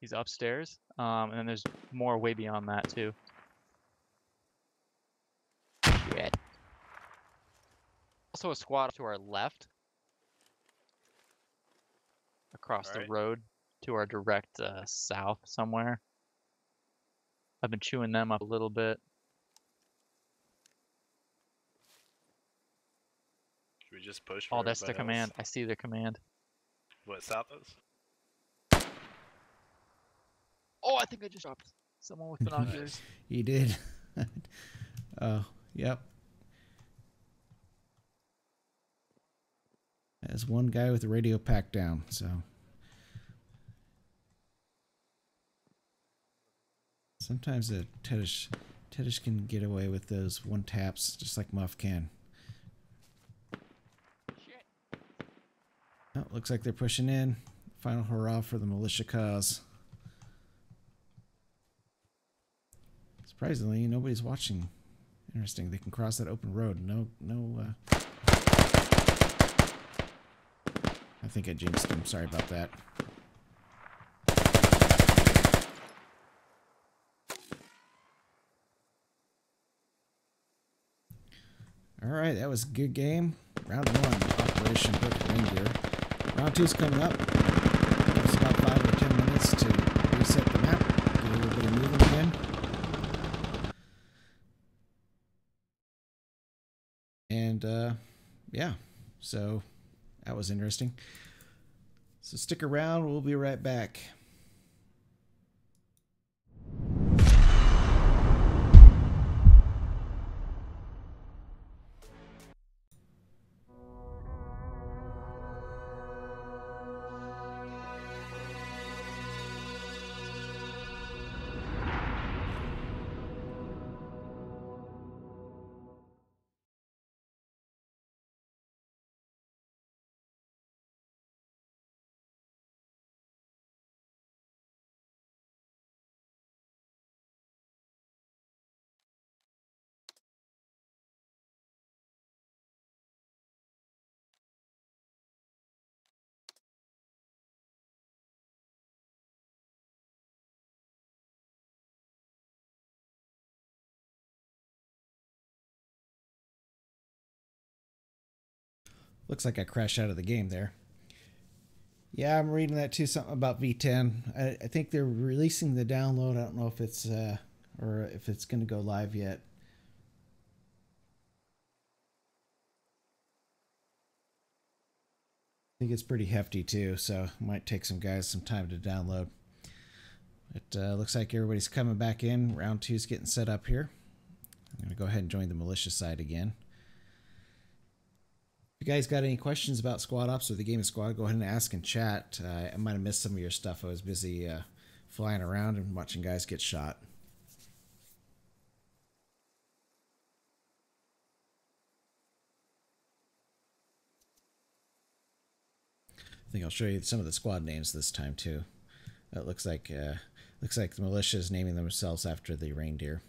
He's upstairs, and then there's more way beyond that too. Shit. Also a squad to our left, across the road to our direct south somewhere. I've been chewing them up a little bit. Should we just push? Oh, that's the command. I see their command. What, south is? Oh, I think I just dropped someone with binoculars. You did. Oh, yep. There's one guy with the radio packed down, so. Sometimes a Tedish can get away with those one taps, just like Muff can. Oh, looks like they're pushing in. Final hurrah for the militia cause. Surprisingly, nobody's watching. Interesting. They can cross that open road. No. I think I jinxed him. Sorry about that. All right, that was a good game. Round 1, Operation Broken Reindeer. Round 2 is coming up. It's about 5 or 10 minutes to reset the map, get a little bit of movement again. And yeah, so that was interesting. So stick around, we'll be right back. Looks like I crashed out of the game there. Yeah, I'm reading that too, something about V10. I think they're releasing the download. I don't know if it's or if it's going to go live yet. I think it's pretty hefty too, so it might take some guys some time to download. It looks like everybody's coming back in. Round 2 is getting set up here. I'm going to go ahead and join the militia side again. If you guys got any questions about Squad Ops or the game of Squad, go ahead and ask in chat. I might have missed some of your stuff. I was busy flying around and watching guys get shot. I think I'll show you some of the squad names this time too. It looks like the militia is naming themselves after the Reindeer.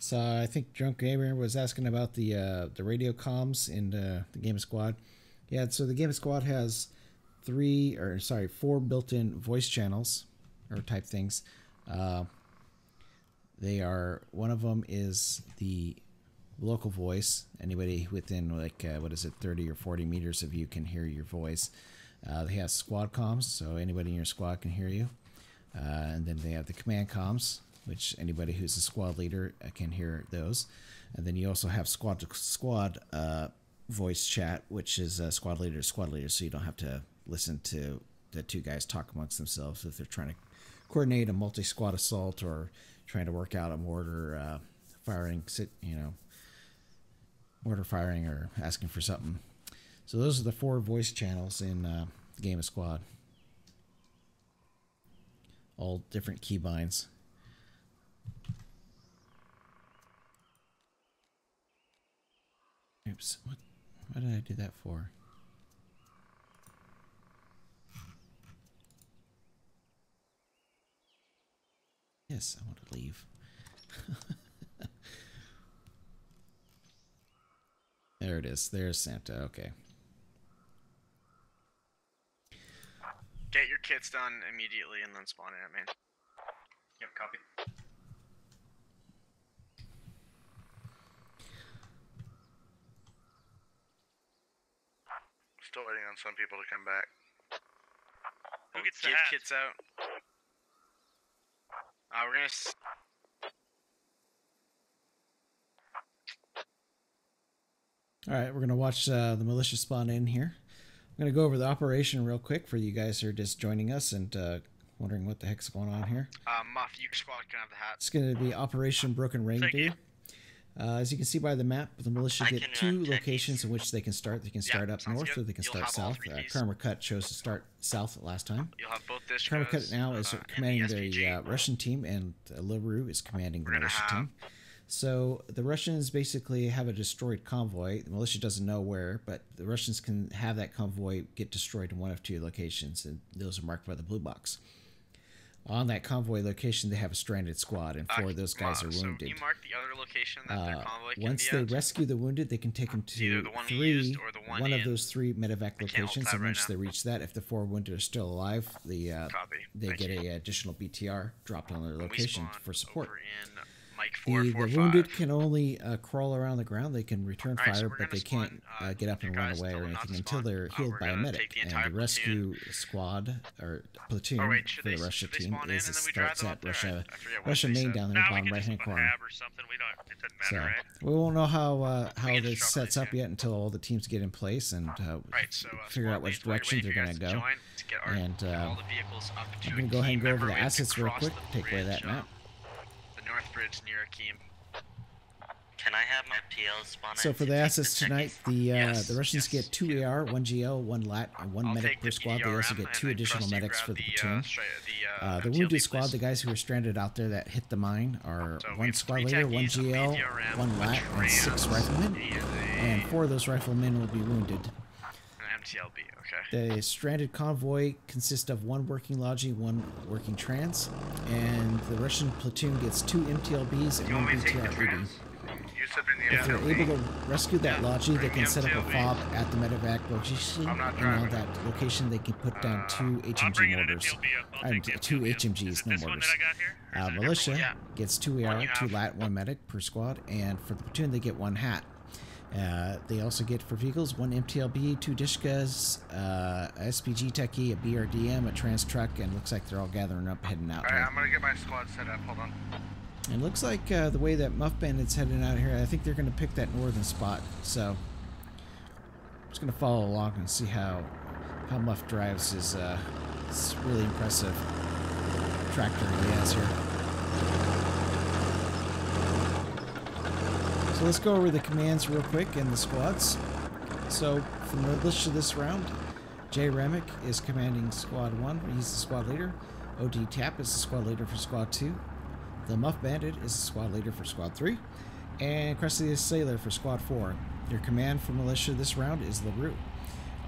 So I think Drunk Gamer was asking about the radio comms in the Game of Squad. Yeah, so the Game of Squad has 4 built-in voice channels or type things. They are, one of them is the local voice. Anybody within 30 or 40 meters of you can hear your voice. They have squad comms, so anybody in your squad can hear you. And then they have the command comms, which anybody who's a squad leader can hear those. And then you also have squad to squad voice chat, which is squad leader to squad leader, so you don't have to listen to the two guys talk amongst themselves if they're trying to coordinate a multi-squad assault or trying to work out a mortar firing, mortar firing or asking for something. So those are the 4 voice channels in Game of Squad. All different keybinds. Oops, what did I do that for? Yes, I want to leave. There it is. There's Santa. Okay. Get your kits done immediately and then spawn in at main. Yep, copy. Still waiting on some people to come back. Who gets the Get hats? kits out. We're gonna. All right, we're gonna watch the militia spawn in here. I'm gonna go over the operation real quick for you guys who are just joining us and wondering what the heck's going on here. Muff, you squad can have the hat. It's gonna be Operation Broken Reindeer. As you can see by the map, the militia get 2 locations in which they can start. They can start up north or they can start south. Karmakut chose to start south last time. You'll have both discos. Karmakut now is commanding the Russian team, and LaRue is commanding the militia team. So the Russians basically have a destroyed convoy. The militia doesn't know where, but the Russians can have that convoy get destroyed in one of 2 locations, and those are marked by the blue box. On that convoy location, they have a stranded squad, and 4 of those guys are wounded. So you mark the other location that their convoy can once be they at? rescue the wounded, they can take them to one of those 3 medevac locations, and once they reach that, if the 4 wounded are still alive, they get an additional BTR dropped on their location for support. The wounded can only crawl around the ground. They can return fire, but they can't get up and run away or anything until they're healed by a medic. And the rescue squad, or platoon, for the Russia team starts at Russia main down there in the bottom right-hand corner. So we won't know how this sets up yet until all the teams get in place and figure out which direction they're going to go. And I'm going to go ahead and go over the assets real quick, take away that map. North Bridge near Akeem. Can I have my PL spawn? So for the assets tonight, the Russians get 2 AR, 1 GL, 1 LAT, and 1 medic per squad. They also get 2 additional medics for the platoon. The wounded squad, the guys who are stranded out there that hit the mine, are 1 squad leader, 1 GL, 1 LAT, and 6 riflemen. And 4 of those riflemen will be wounded. MTLB, okay. The stranded convoy consists of 1 working Logi, 1 working trans, and the Russian platoon gets 2 MTLBs and 1 BTR-80. If they're able to rescue that Logi, they can set up a fob at the medevac location, and on that location they can put down 2 HMG mortars. 2 HMGs, no mortars. Militia gets 2 AR, 2 LAT, 1 medic per squad, and for the platoon they get 1 hat. They also get for vehicles 1 MTLB, 2 Dishkas, a SPG techie, a BRDM, a trans truck, and looks like they're all gathering up, heading out. Alright, I'm gonna get my squad set up. Hold on. And it looks like the way that Muff Bandit's heading out here, I think they're gonna pick that northern spot. So I'm just gonna follow along and see how Muff drives his really impressive tractor he has here. So let's go over the commands real quick and the squads. So from the militia this round, Jay Remick is commanding Squad 1. He's the squad leader. OD Tap is the squad leader for Squad 2. The Muff Bandit is the squad leader for Squad 3. And Krusty the Sailor for Squad 4. Your command for militia this round is LaRue.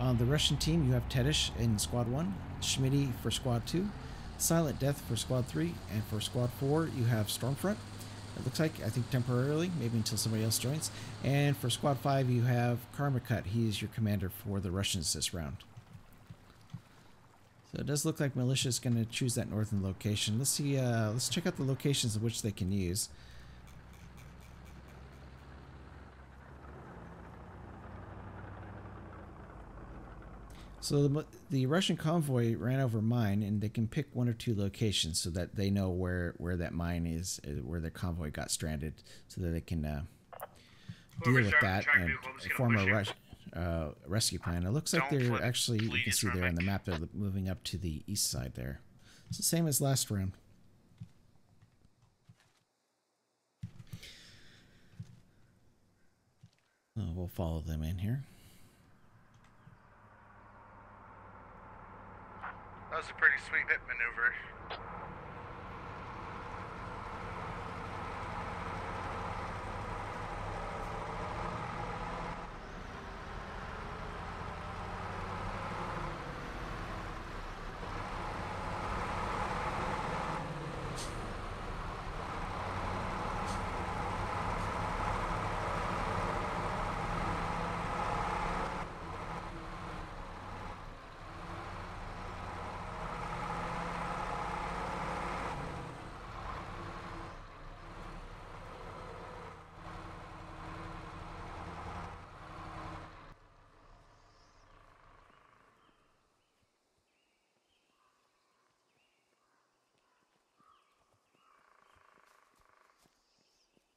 On the Russian team, you have Tedish in Squad 1, Schmitty for Squad 2, Silent Death for Squad 3, and for Squad 4, you have Stormfront. It looks like, I think temporarily, maybe until somebody else joins. And for Squad 5, you have Karmakut. He is your commander for the Russians this round. So it does look like militia is going to choose that northern location. Let's see. Let's check out the locations of which they can use. So So the Russian convoy ran over mine, and they can pick one or two locations so that they know where that mine is, where their convoy got stranded, so that they can deal with that and form a rescue plan. It looks like they're actually, you can see there on the map, they're moving up to the east side there. It's the same as last round. We'll follow them in here. That was a pretty sweet hit maneuver.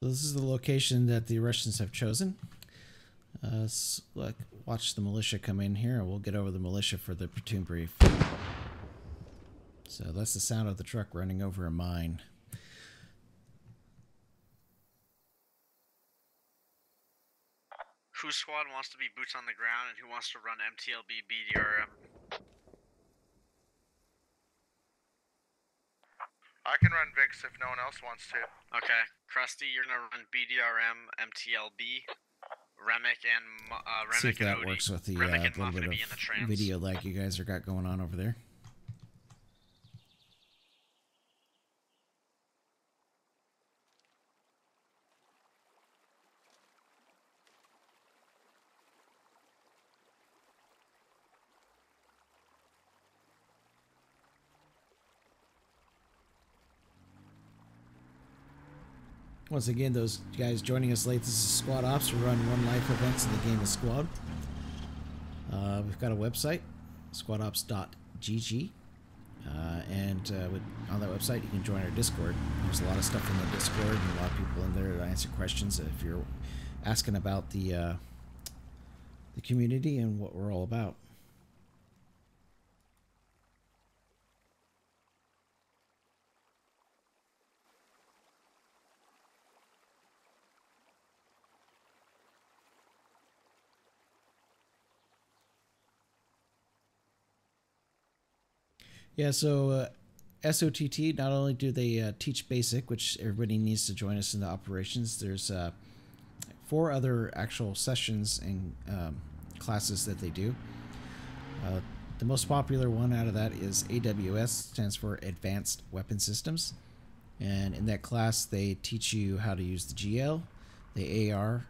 So this is the location that the Russians have chosen. Watch the militia come in here, and we'll get over the militia for the platoon brief. So that's the sound of the truck running over a mine. Whose squad wants to be boots on the ground, and who wants to run MTLB BDRM? I can run Vix if no one else wants to. Okay, Krusty, you're gonna run BDRM, MTLB, Remick, and Remick. See if that and works with the Remick and little Muff bit gonna be in the trans. of video lag you guys are got going on over there. Once again, those guys joining us late, this is Squad Ops. We run one life events in the game of Squad. We've got a website, squadops.gg, and on that website you can join our Discord. There's a lot of stuff in the Discord and a lot of people in there to answer questions if you're asking about the community and what we're all about. Yeah, so SOTT, not only do they teach basic, which everybody needs to join us in the operations, there's 4 other actual sessions and classes that they do. The most popular one out of that is AWS, stands for Advanced Weapon Systems. And in that class, they teach you how to use the GL, the AR,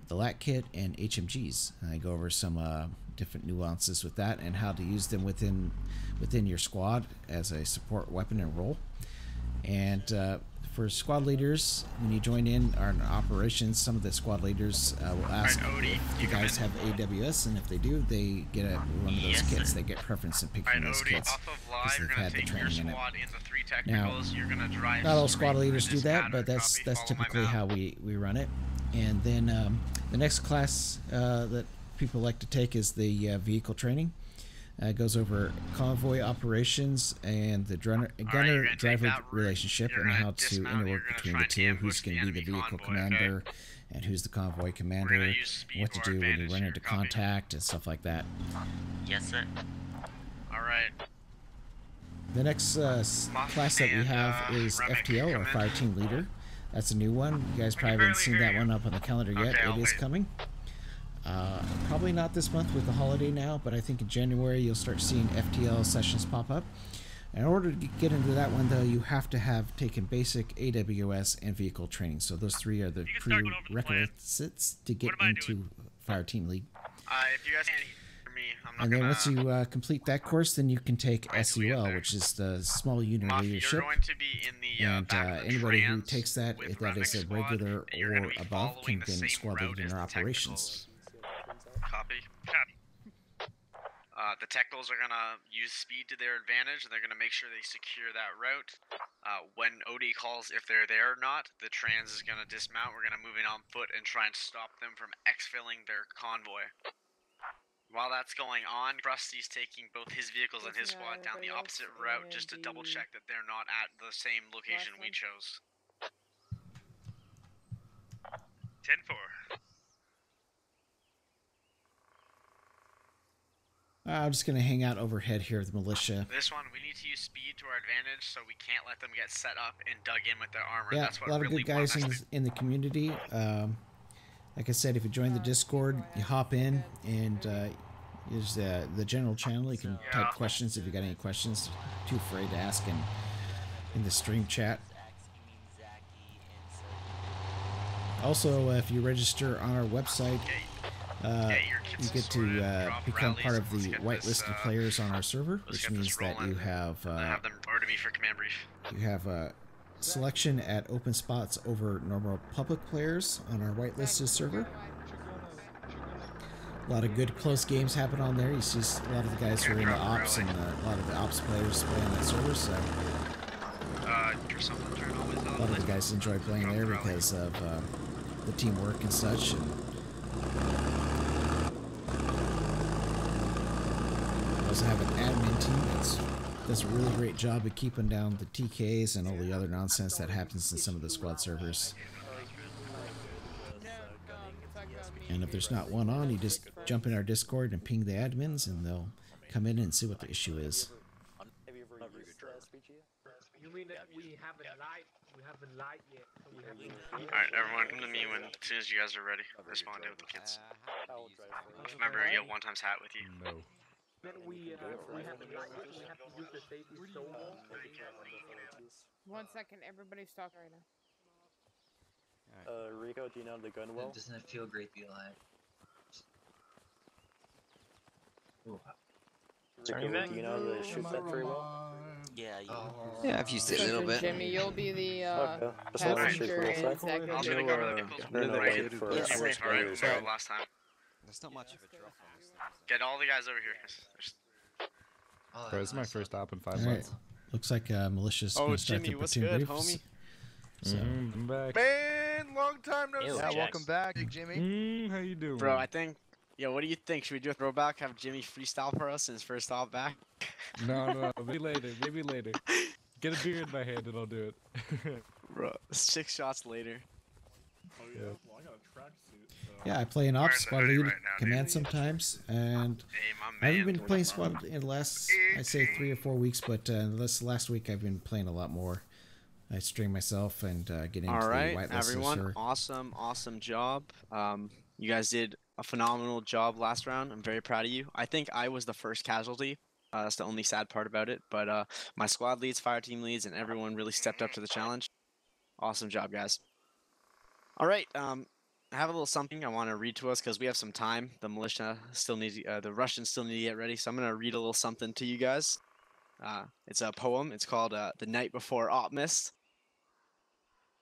the LAT kit, and HMGs. And I go over some different nuances with that and how to use them within your squad as a support weapon and role. And for squad leaders, when you join in our operations, some of the squad leaders will ask if you guys have AWS, and if they do, they get one of those kits. They get preference in picking those kits because they've had the training in it. Now, not all squad leaders do that, but that's typically how we run it. And then the next class that people like to take is the vehicle training. It goes over convoy operations and the gunner-driver relationship and how to interwork between the two, who's going to be the vehicle commander and who's the convoy commander, what to do when you run into contact and stuff like that. Yes, sir. All right. The next class that we have is FTL, or Fire Team Leader. That's a new one. You guys probably haven't seen that one up on the calendar yet. It is coming. Probably not this month with the holiday now, but I think in January you'll start seeing FTL sessions pop up. In order to get into that one, though, you have to have taken basic AWS and vehicle training. So those 3 are the prerequisites to get into Fire Team Lead. If you guys can't hear me, I'm not and then once you complete that course, then you can take SUL, which is the Small Unit Leadership. You're going to be in the, and anybody who takes that, if that is a regular or above, can then squad lead in our operations. Copy. The technicals are gonna use speed to their advantage, and they're gonna make sure they secure that route. When OD calls if they're there or not, the trans is gonna dismount. We're gonna move in on foot and try and stop them from exfilling their convoy. While that's going on, Krusty's taking both his vehicles and his squad down the opposite route just to double check that they're not at the same location we chose. 10-4. I'm just gonna hang out overhead here with the militia. This one, we need to use speed to our advantage, so we can't let them get set up and dug in with their armor. Yeah, That's what a lot of really good guys in the community. Like I said, if you join the Discord, you hop in and use the general channel. You can type questions if you got any questions. Too afraid to ask in the stream chat. Also, if you register on our website, you get to become part of the whitelisted players on our server, which means that you have a selection at open spots over normal public players on our whitelisted server. A lot of good close games happen on there. You see a lot of the guys who are in the ops and a lot of the ops players play on that server. So a lot of the guys enjoy playing there because of the teamwork and such. And we also have an admin team that does a really great job of keeping down the TKs and all the other nonsense that happens in some of the squad servers. And if there's not one on, you just jump in our Discord and ping the admins, and they'll come in and see what the issue is. You mean that we haven't light yet? Alright, everyone come to me as soon as you guys are ready. Respond to with the kids. Remember, you have one times hat with you. No. We haven't light yet. We have to use the safety stone wall. 1 second, everybody's talking right now. Rico, do you know the gun well? Doesn't it feel great to be alive? Rico, do you know how to shoot that very well? Yeah, Yeah, I've used it a little bit. Jimmy, you'll be the Just let me shoot passenger for a and sec. second. I'll gonna cover the vehicles. wait for hours Alright, so last time. There's not much of a drop on this thing. Get all the guys over here. Bro, this is my first op in 5 All right. months. Looks like militia's going to start Jimmy, the what's platoon good, briefs. homie? So, I'm back. Man, long time no see. Yeah, Welcome back, Big Jimmy. How you doing? Bro, I think. Yo, what do you think? Should we do a throwback? Have Jimmy freestyle for us in his first off back? No, maybe later. Maybe later. Get a beer in my hand and I'll do it. Bro, 6 shots later. Oh yeah. Well, I got a tracksuit. yeah, I play an ops squad lead command sometimes, and I haven't been playing squad in the last, I'd say 3 or 4 weeks, but this last week I've been playing a lot more. I stream myself and get into All right, the whitelist everyone, server. awesome job. You guys did a phenomenal job last round. I'm very proud of you. I think I was the first casualty. That's the only sad part about it. But my squad leads, fire team leads, and everyone really stepped up to the challenge. Awesome job, guys. All right, I have a little something I want to read to us because we have some time. The militia still need, the Russians still need to get ready. So I'm gonna read a little something to you guys. It's a poem. It's called "The Night Before Optimus."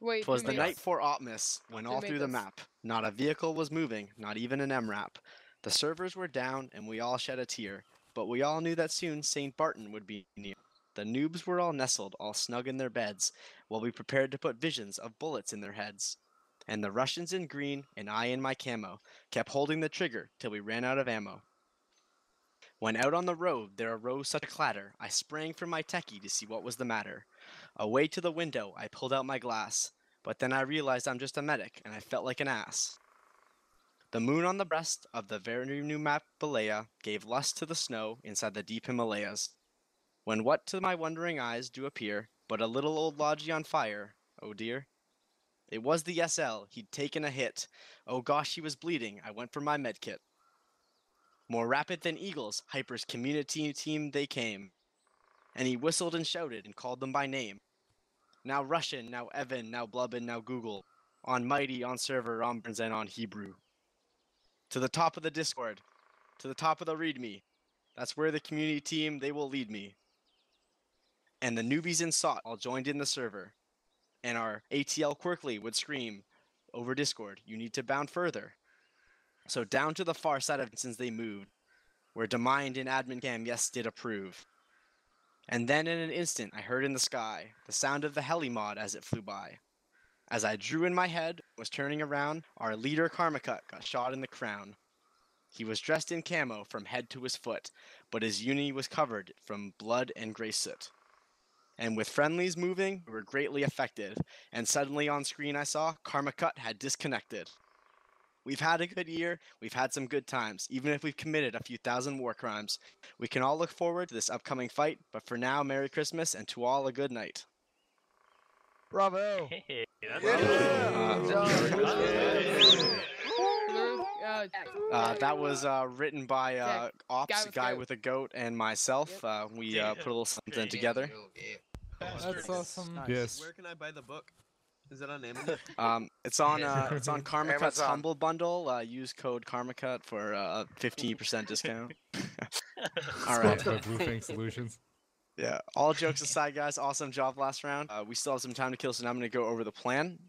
Wait, 'Twas the who made night this? before Optimus, when Who all made through the this? map, not a vehicle was moving, not even an MRAP. The servers were down, and we all shed a tear. But we all knew that soon St. Barton would be near. The noobs were all nestled, all snug in their beds, while we prepared to put visions of bullets in their heads. And the Russians in green, and I in my camo, kept holding the trigger till we ran out of ammo. When out on the road there arose such a clatter, I sprang from my techie to see what was the matter. Away to the window I pulled out my glass, but then I realized I'm just a medic, and I felt like an ass. The moon on the breast of the very new map Balea gave lust to the snow inside the deep Himalayas. When what to my wondering eyes do appear but a little old lodgy on fire, oh dear. It was the SL, he'd taken a hit. Oh gosh, he was bleeding, I went for my medkit. More rapid than eagles, Hyper's community team they came. And he whistled and shouted and called them by name. Now Russian, now Evan, now Blubbin, now Google. On Mighty, on Server, on Burns, and on Hebrew. To the top of the Discord. To the top of the README. That's where the community team, they will lead me. And the newbies in SOT all joined in the server. And our ATL Quirkly would scream over Discord, you need to bound further. So down to the far side of since they moved. where Demind in admin cam, yes, did approve. And then in an instant, I heard in the sky the sound of the heli mod as it flew by. As I drew in my head, was turning around, our leader Karmakut got shot in the crown. He was dressed in camo from head to his foot, but his uni was covered from blood and grey soot. And with friendlies moving, we were greatly affected, and suddenly on screen I saw Karmakut had disconnected. We've had a good year, we've had some good times, even if we've committed a few thousand war crimes. We can all look forward to this upcoming fight, but for now, Merry Christmas, and to all a good night. Bravo! Hey, That was written by Ops, Guy with a Goat, and myself. We put a little something together. That's awesome. Nice. Yes. Where can I buy the book? Is it on Amazon? It's on Karmakut's Humble Bundle. Use code Karmakut for a 15% discount. All right. Sponsored by Blue Fang Solutions. Yeah. All jokes aside, guys, awesome job last round. We still have some time to kill, so now I'm going to go over the plan.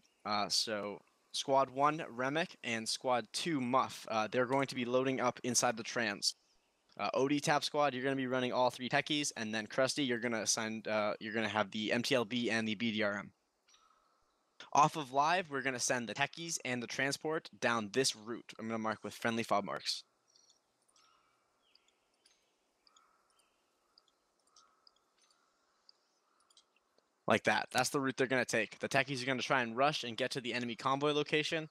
So Squad 1, Remick, and Squad 2, Muff, they're going to be loading up inside the trans. OD Tap Squad, you're going to be running all 3 techies, and then Krusty, you're going to assign, you're going to have the MTLB and the BDRM. Off of live, we're going to send the techies and the transport down this route. I'm going to mark with friendly fob marks. Like that. That's the route they're going to take. The techies are going to try and rush and get to the enemy convoy location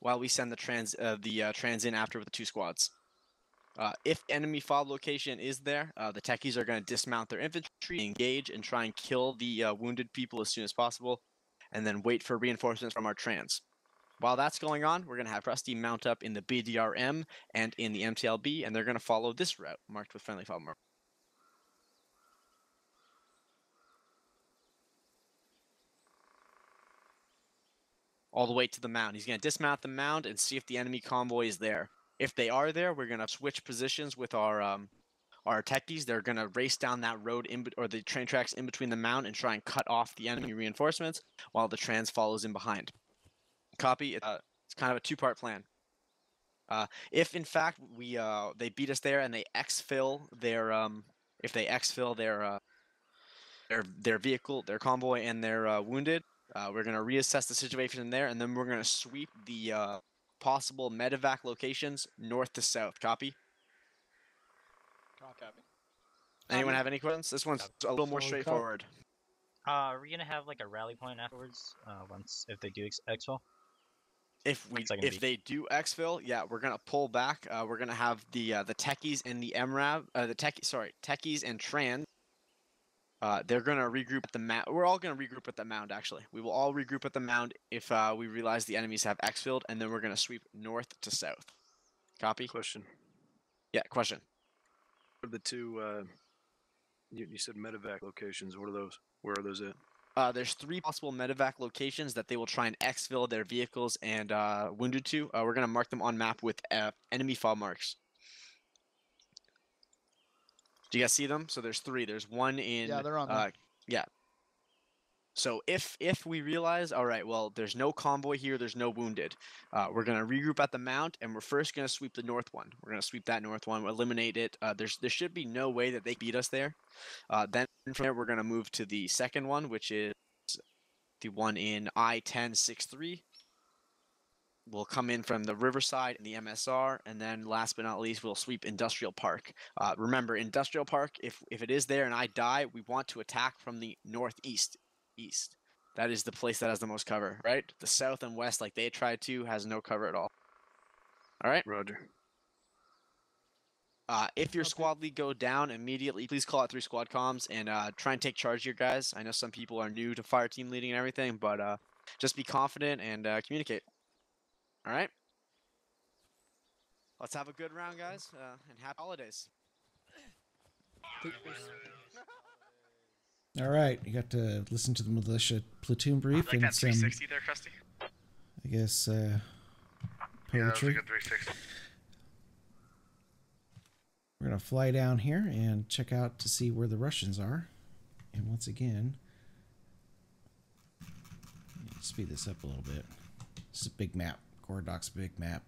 while we send the trans in after with the 2 squads. If enemy fob location is there, the techies are going to dismount their infantry, engage, and try and kill the wounded people as soon as possible, and then wait for reinforcements from our trans. While that's going on, we're going to have Krusty mount up in the BDRM and in the MTLB, and they're going to follow this route, marked with friendly fob mark. All the way to the mound. He's going to dismount the mound and see if the enemy convoy is there. If they are there, we're going to switch positions with our techies. They're going to race down that road or the train tracks in between the mound and try and cut off the enemy reinforcements while the trans follows in behind. Copy. It's kind of a 2-part plan. If in fact they beat us there and they exfil their vehicle, their convoy, and their wounded, we're going to reassess the situation in there, and then we're going to sweep the possible medevac locations north to south. Copy? Copy. Anyone have any questions? This one's a little more straightforward. Are we gonna have like a rally point afterwards? If they do exfil? If they do exfil, yeah, we're gonna pull back. We're gonna have the techies and the MRAV, techies and trans. They're gonna regroup at the mound. We're all gonna regroup at the mound. Actually, we will all regroup at the mound if we realize the enemies have exfilled, and then we're gonna sweep north to south. Copy. Question. Yeah, question. What are the 2? You said medevac locations. What are those? Where are those at? There's 3 possible medevac locations that they will try and exfil their vehicles and wounded to. We're gonna mark them on map with enemy fob marks. Do you guys see them? So there's 3. There's one in. Yeah, they're on there. Yeah. So if we realize, all right, well, there's no convoy here, there's no wounded, we're gonna regroup at the mount, and we're first gonna sweep the north one. We're gonna sweep that north one, eliminate it. There should be no way that they beat us there. Then from there, we're gonna move to the second one, which is the one in I-1063. We'll come in from the Riverside and the MSR, and then last but not least, we'll sweep Industrial Park. Remember, Industrial Park, if it is there and I die, we want to attack from the northeast. That is the place that has the most cover, right? The south and west, like they tried to, has no cover at all. All right? Roger. If your squad lead go down immediately, please call out 3 squad comms and try and take charge here, guys. I know some people are new to fire team leading and everything, but just be confident and communicate. All right? Let's have a good round, guys, and happy holidays. All right, you got to listen to the militia platoon brief like and that some, 360 there, Krusty? I guess, Yeah, that was a poetry. good 360. We're going to fly down here and check out to see where the Russians are. And once again, speed this up a little bit. This is a big map. Core Doc's big map.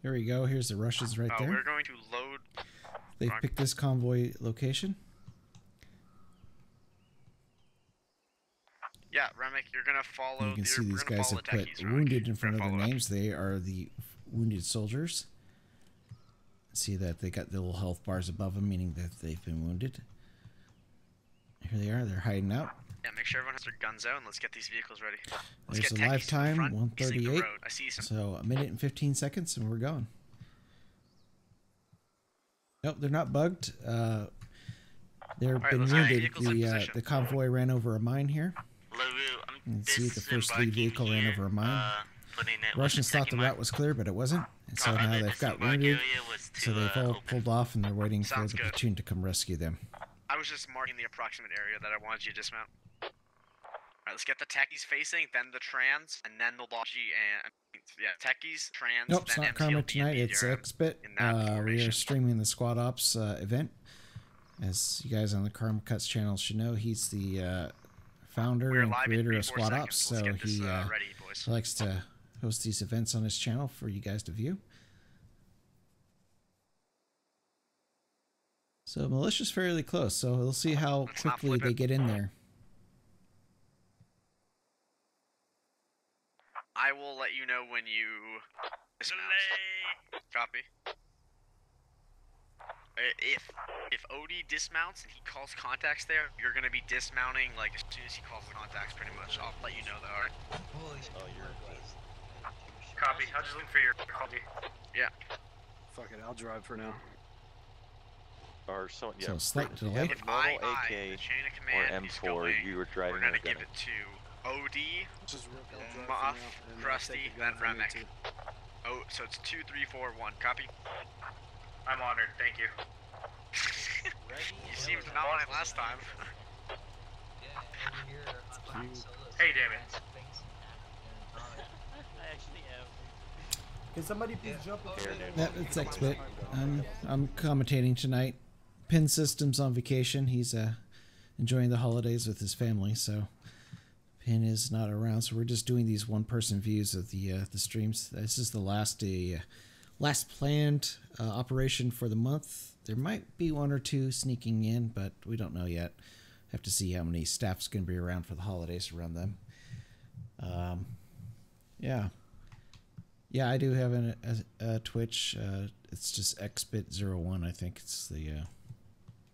There we go. Here's the Russians right there. We're going to load. They've picked this convoy location. Yeah, Remick, you're gonna follow. You can see these guys have put techies, wounded in front of their names. They are the wounded soldiers. See that they got the little health bars above them, meaning that they've been wounded. Here they are. They're hiding out. Yeah, make sure everyone has their guns out, and let's get these vehicles ready. There's a live time, 1:38. So a minute and 15 seconds, and we're going. Nope, they're not bugged. They've been wounded. The convoy ran over a mine here. You can see the first lead vehicle ran over a mine. Russians thought the route was clear, but it wasn't. And so now they've got wounded. So they've all pulled off, and they're waiting for the platoon to come rescue them. I was just marking the approximate area that I wanted you to dismount. Alright, let's get the techies facing, then the trans, and then the logi and techies, trans. Nope, it's then not Karma tonight. It's XbiT. We are streaming the Squad Ops event. As you guys on the Karmakut's channel should know, he's the founder and creator of Squad Ops, so he likes to host these events on his channel for you guys to view. So militia's fairly close, so we'll see how quickly they get in there. I will let you know when you dismount. Copy. If Odie dismounts and he calls contacts there, you're gonna be dismounting like as soon as he calls the contacts. Pretty much. I'll let you know though. Alright. Copy. I'll just look for your copy. Yeah. Fuck it, I'll drive for now. Or so, yeah. So slight delay. If normal AK AK or M4, you were driving. We're gonna give it to OD, Muff, Krusty, then Remick. Oh, so it's 2, 3, 4, 1. Copy. I'm honored. Thank you. You seemed not on it last time. Hey, damn it. Can somebody please jump up there? Yep, it's XbiT. I'm commentating tonight. Pin System's on vacation. He's enjoying the holidays with his family, so Pin is not around. So we're just doing these one-person views of the streams. This is the last planned operation for the month. There might be one or two sneaking in, but we don't know yet. Have to see how many staff's going to be around for the holidays around them. Yeah, I do have a Twitch. It's just XbiT01. I think it's the. You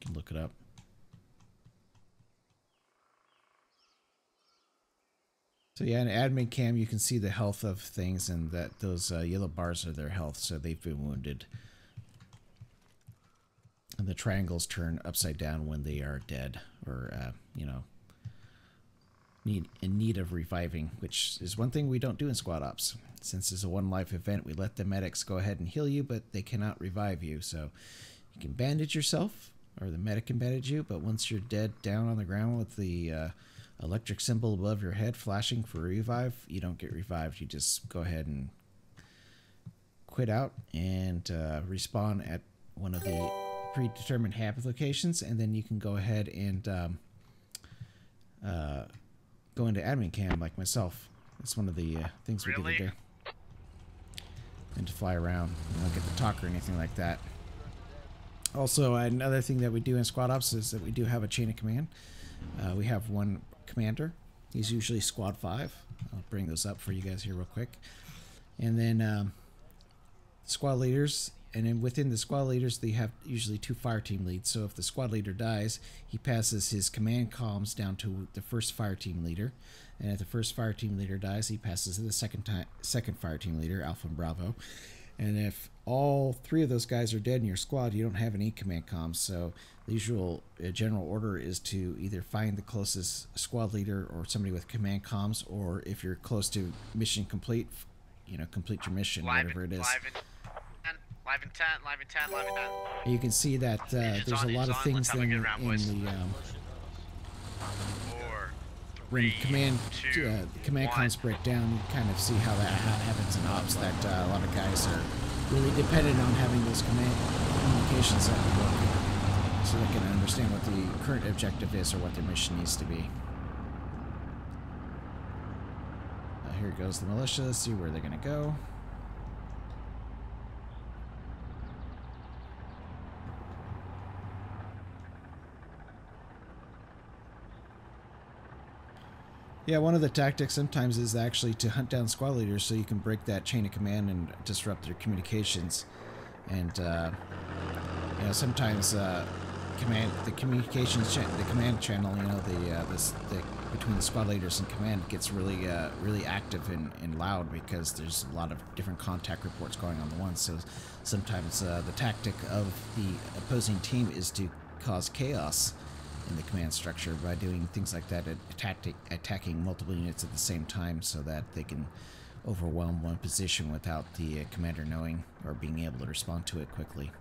can look it up. So yeah, in admin cam, you can see the health of things, and that those yellow bars are their health. So they've been wounded, and the triangles turn upside down when they are dead, or in need of reviving, which is one thing we don't do in Squad Ops. Since it's a one-life event, we let the medics go ahead and heal you, but they cannot revive you. So you can bandage yourself, or the medic can bandage you, but once you're dead down on the ground with the electric symbol above your head flashing for revive, you don't get revived. You just go ahead and quit out and respawn at one of the predetermined habit locations, and then you can go ahead and go into admin cam like myself. It's one of the things we get to do. And to fly around. You don't get to talk or anything like that. Also, another thing that we do in Squad Ops is that we do have a chain of command. We have one commander. He's usually Squad 5. I'll bring those up for you guys here real quick. And then squad leaders. And then within the squad leaders, they have usually 2 fire team leads. So if the squad leader dies, he passes his command comms down to the first fire team leader. And if the first fire team leader dies, he passes to the second fire team leader, Alpha and Bravo. And if all 3 of those guys are dead in your squad, you don't have any command comms. So the usual general order is to either find the closest squad leader or somebody with command comms, or if you're close to mission complete, complete your mission, whatever it is. Live in 10, live in 10, live in 10. You can see that there's a lot of things in the when command comms break down, you kind of see how that happens in ops. That a lot of guys are really dependent on having those communications working, so they can understand what the current objective is or what their mission needs to be. Here goes the militia. Let's see where they're gonna go. Yeah, one of the tactics sometimes is actually to hunt down squad leaders so you can break that chain of command and disrupt their communications. And you know, sometimes the command channel, you know, the between the squad leaders and command gets really really active and loud because there's a lot of different contact reports going on at once. So sometimes the tactic of the opposing team is to cause chaos in the command structure by doing things like that, attacking multiple units at the same time so that they can overwhelm one position without the commander knowing or being able to respond to it quickly.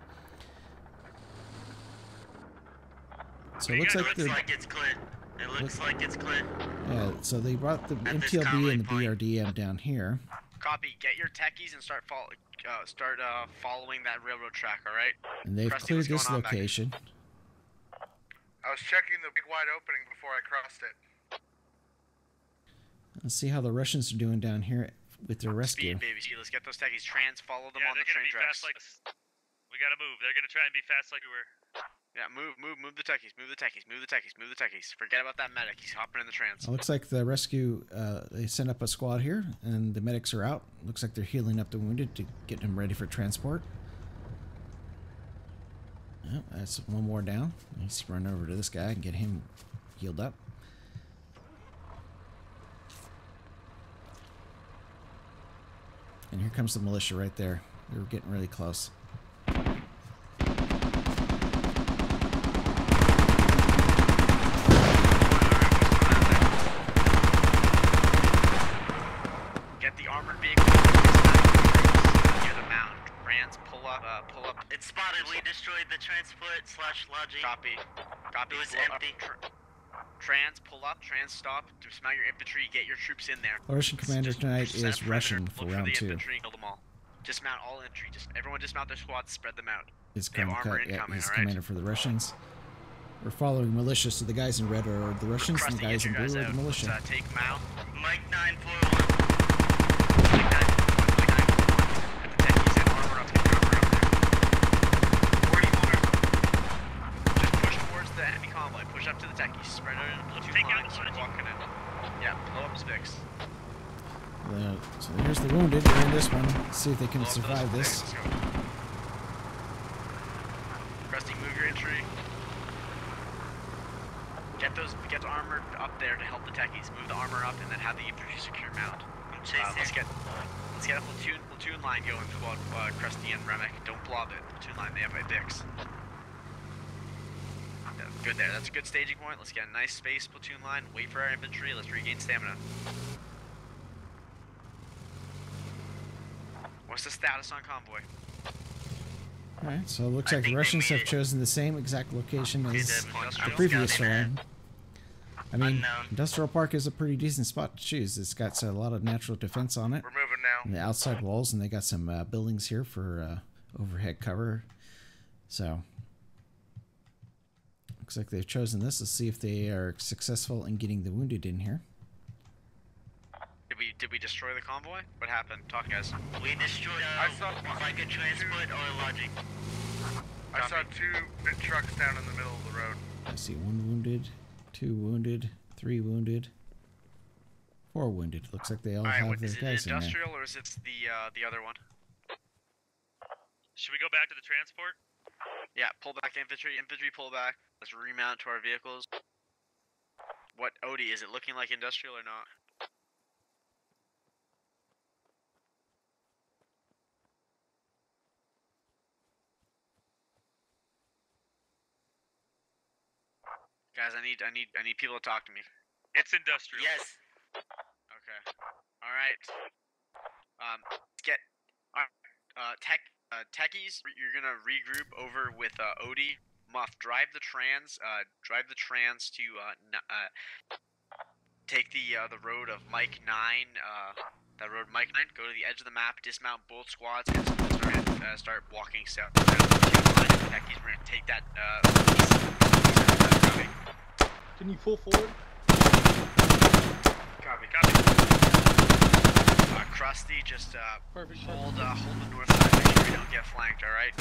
So it looks like it's clear. It looks like it's clear. Yeah, so they brought the MTLB and the BRDM down here. Copy. Get your techies and start following that railroad track. All right. And they've cleared this location. I was checking the big wide opening before I crossed it. Let's see how the Russians are doing down here with their rescue. Speed, baby. Let's get those techies. Follow them on the train tracks. We gotta move. They're gonna try and be fast like we were. Yeah, move the techies. Move the techies. Forget about that medic. He's hopping in the trans. It looks like the rescue, they sent up a squad here, and the medics are out. Looks like they're healing up the wounded to get them ready for transport. Oh, that's one more down. Let's run over to this guy and get him healed up. And here comes the militia right there. They're getting really close. Get the armored vehicle near the mound. Trans, pull up. It's spotted. We destroyed the transport/lodging. Copy. It was empty. Trans, pull up. Trans, stop. Dismount your infantry. Get your troops in there. The Russian commander tonight is Russian for Look round for the 2. infantry. Kill them all. Dismount all infantry. Everyone dismount their squads. Spread them out. It's They have armor Karmakut, yeah, incoming, he's all right? commander for the Russians. We're following militia, so the guys in red are the Russians, and the guys in blue are the militia. Take Mao. Mike 941. The enemy convoy, push up to the techies, spread out in a platoon line, start walking in. Yeah, blow up Spix. So here's the wounded. They're in this one. Let's see if they can survive this. Krusty, move your infantry. Get the armor up there to help the techies. Move the armor up and then have the infantry secure mount. Let's get a platoon line going. Krusty and Remick. Don't blob it. Platoon line. They have my Bix. Good there. That's a good staging point. Let's get a nice space platoon line. Wait for our infantry. Let's regain stamina. What's the status on convoy? Alright, so it looks like the Russians have chosen the same exact location as the previous one. I mean, Industrial Park is a pretty decent spot to choose. It's got a lot of natural defense on it. We're moving now. And the outside walls, and they got some buildings here for overhead cover. So, looks like they've chosen this. Let's see if they are successful in getting the wounded in here. Did we destroy the convoy? What happened? Talk, guys. We destroyed like a transport or lodging. I saw 2 big trucks down in the middle of the road. I see 1 wounded, 2 wounded, 3 wounded, 4 wounded. Looks like they all have their guys in there. Is it industrial or is it the other one? Should we go back to the transport? Yeah, pull back infantry. Infantry, pull back. Let's remount to our vehicles. What, Odie, is it looking like industrial or not? Guys, I need people to talk to me. It's industrial. Yes. Okay. All right. Techies, you're gonna regroup over with Odie. Muff, drive the trans to take the road of Mike 9. That road Mike 9. Go to the edge of the map, dismount both squads, and start walking south. Techies, we're gonna take that. Can you pull forward? Copy. Krusty, just hold the north side. Make sure we don't get flanked. All right.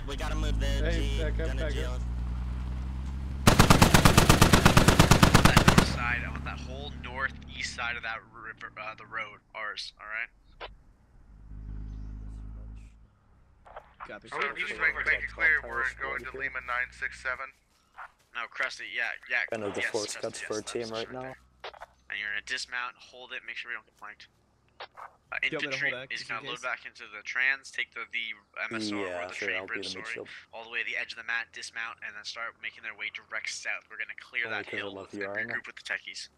We gotta move the G. Back up. the road, ours. All right. Copy. So just make it clear, we're going to Lima 967. No, Krusty, yeah. Kind of the yes, force Krusty, cuts yes, for a that's team right there. now. And you're gonna dismount, hold it, make sure we don't get flanked. you want me to Infantry hold X is just gonna in load case? back into the trans, take the MSR or Yeah, the sure, train I'll be bridge, the sorry, mid-shield. all the way to the edge of the mat, dismount, and then start making their way direct south. We're gonna clear Only that 'cause hill I'm a and VR now. regroup with the techies.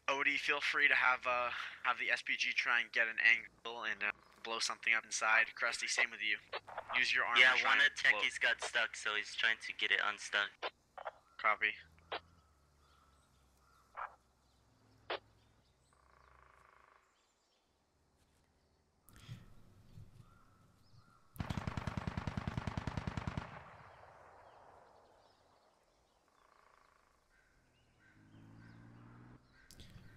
Odie, feel free to have the SPG try and get an angle and blow something up inside. Krusty, same with you. Use your armor. Yeah, try one and of Techie's got stuck, so he's trying to get it unstuck. Copy.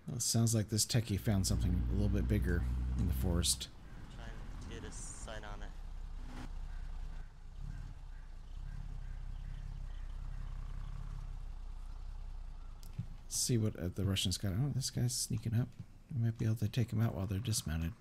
Well, it sounds like this techie found something a little bit bigger in the forest. Trying to get a sight on it. See what the Russians got. Oh, this guy's sneaking up. We might be able to take him out while they're dismounted.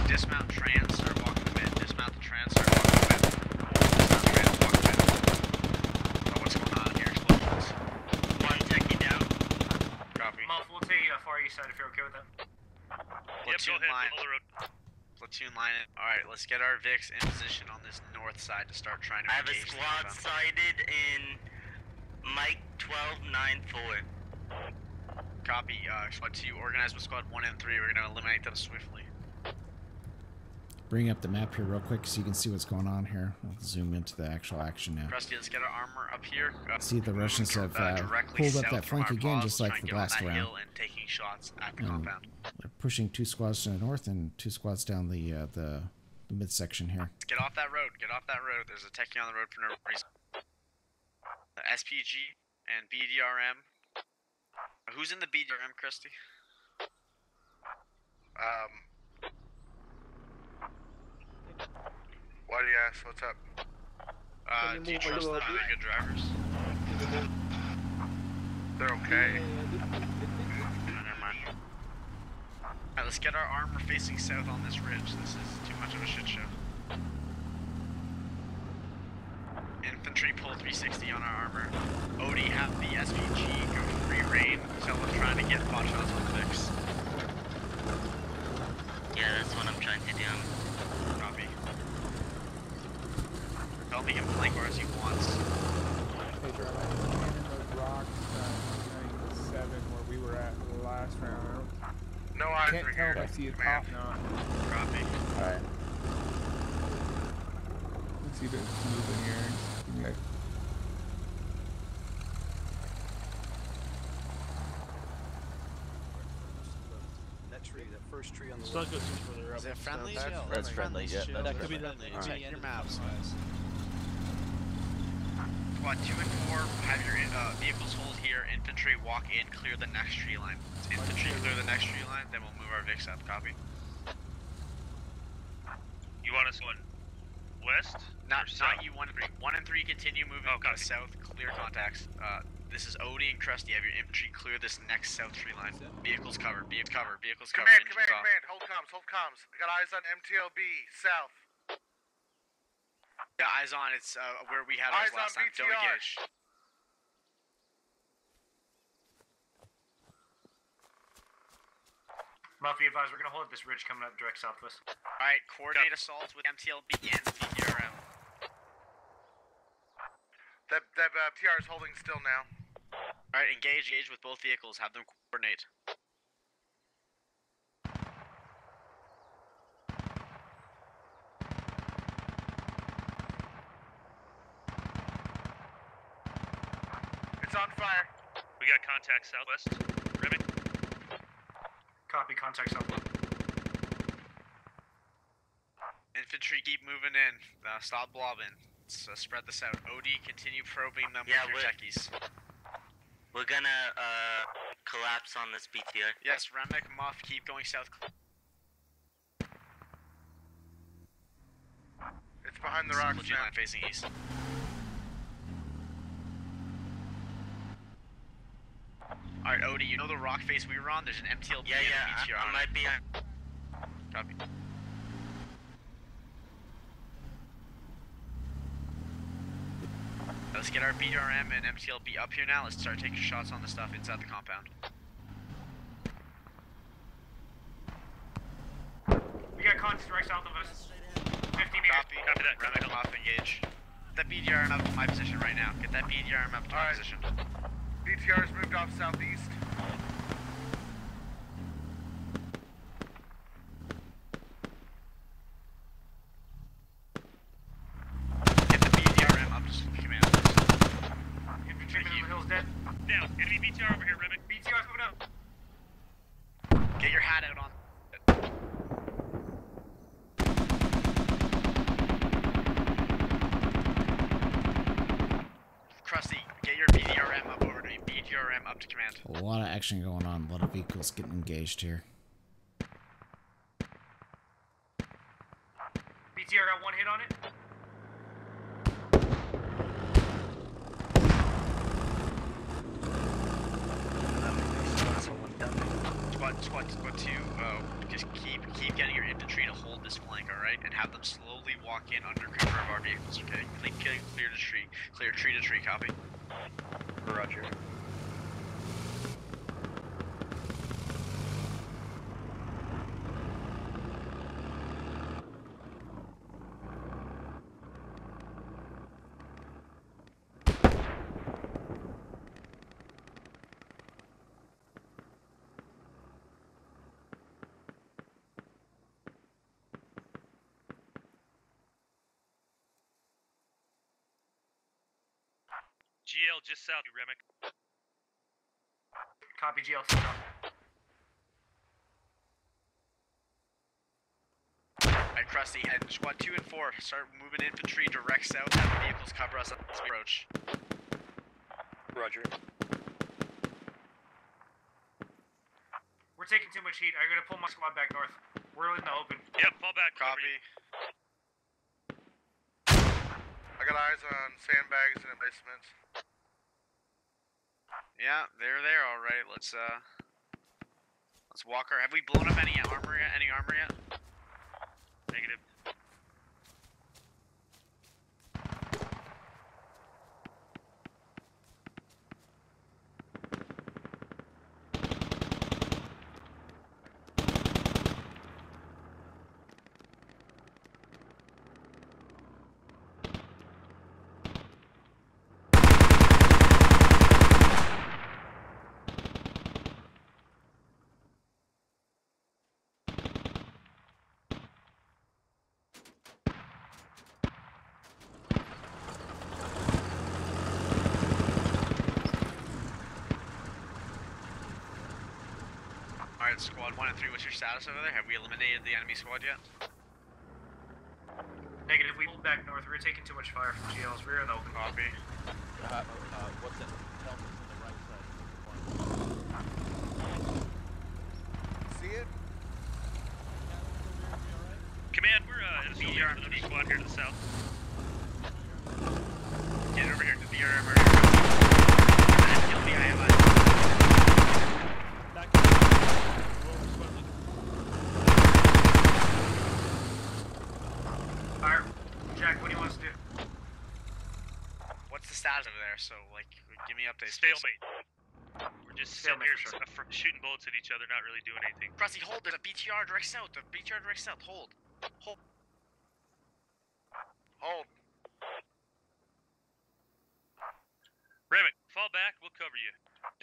Dismount trans, start walking the mid. Dismount the trans, start walking the mid. Dismount trans, walk the mid. Oh, what's going on here? Explosions. One Techie down. Copy. Muff, we'll take far east side if you're okay with that. Platoon line. Platoon line it. Alright, let's get our Vix in position on this north side to start trying to I have a engage the squad compound. sighted in Mike 1294. Copy. Squad 2, organize with Squad 1 and 3. We're gonna eliminate them swiftly. Bring up the map here real quick so you can see what's going on here. I'll zoom into the actual action now. Krusty, let's get our armor up here. See, the Russians have directly pulled up south that from flank our again, pod. just Let's like try and the get on last that round. hill and taking shots at the compound. They're pushing 2 squads to the north and 2 squads down the midsection here. Let's get off that road. Get off that road. There's a techie on the road for no reason. The SPG and BDRM. Who's in the BDRM, Krusty? Why do you ask? What's up? Do you trust them? Are they good drivers? They're okay. Never mind. Alright, let's get our armor facing south on this ridge. This is too much of a shit show. Infantry pull 360 on our armor. Odie, have the SVG go free reign until we're trying to get pot shots on the Vix. Yeah, that's what I'm trying to do. Copy. Tell me he can flank where he wants. Hey, Jeremy, in those rocks, 97, where we were at last round. No eyes Can't are tell here. if I see a top now. Copy. Alright. Let's see if it's moving here. Okay. That tree, that first tree on the Still left. go further up. Is that friendly? That's friendly, yeah. That could be friendly. Alright. Your maps. Squad 2 and 4, have your vehicles hold here. Infantry walk in, clear the next tree line. Infantry clear the next tree line, then we'll move our Vix up. Copy. You want us going west? Not you 1 and 3. 1 and 3 continue moving south, clear contacts. This is Odie and Krusty. Have your infantry clear this next south tree line. Vehicles cover, vehicles cover. Command, engines command, off. command. Hold comms. I got eyes on MTLB, south. Yeah, eyes on. It's where we had ours Eyes on last time. Don't BTR. engage. Muffy advised, we're gonna hold this ridge coming up direct southwest. Alright, coordinate assaults with MTLB and PDRM. That TR is holding still now. Alright, engage with both vehicles. Have them coordinate. It's on fire. We got contact southwest. Remy? Copy, contact southwest. Infantry keep moving in. Stop blobbing. Let's spread this out. OD, continue probing them Yeah, with your techies. We're gonna collapse on this BTR. Yes, Remick, Muff, keep going south. It's behind the rocks now. Line facing east. Alright, Odie, you know the rock face we were on? There's an MTLB Yeah, and a BTR I on might it. be. Copy. Let's get our BRM and MTLB up here now. Let's start taking shots on the stuff inside the compound. We got contact right south of us. 50 meters. Copy that. Remick, Muff, engage. Get that BDRM up to my position right now. Get that BDRM up to my position. BTR's moved off southeast. Get the BDRM up to command. Infantryman on the hill's dead. Down. Enemy BTR over here, Remick. BTR's moving up. Get your hat out on. Krusty, get your BDRM up over to me. BDRM up to command. A lot of action going on. A lot of vehicles getting engaged here. BTR got one hit on it. Squad 2, just keep getting your infantry to hold this flank, alright? And have them slowly walk in under cover of our vehicles, okay? Clear tree to tree, copy. Roger. GL just south of Remick. Copy GL to south. Alright, Krusty, and squad 2 and 4, start moving infantry direct south, have the vehicles cover us as we approach. Roger. We're taking too much heat. I'm gonna pull my squad back north. We're in the open. Yep, fall back. Copy. I got eyes on sandbags and emplacements. Yeah, they're there, alright. Let's walk our. Have we blown up any armor yet? Negative. Alright, squad 1 and 3, what's your status over there? Have we eliminated the enemy squad yet? Negative, we pulled back north. We're taking too much fire from GLs. We're in the open. Copy. What's it? Tell me to the right side. See it? Command, we're in a BDR another squad here to the south. Get over here to the BRM. Kill the IMI. Alright, Jack, what do you want us to do? What's the status over there? So, like, give me updates. Stalemate. We're just sitting Stalemate here for sure. shooting bullets at each other, not really doing anything. Krusty, hold. There's a BTR direct south. The BTR direct south. Hold. Hold. Hold. Remick, fall back, we'll cover you.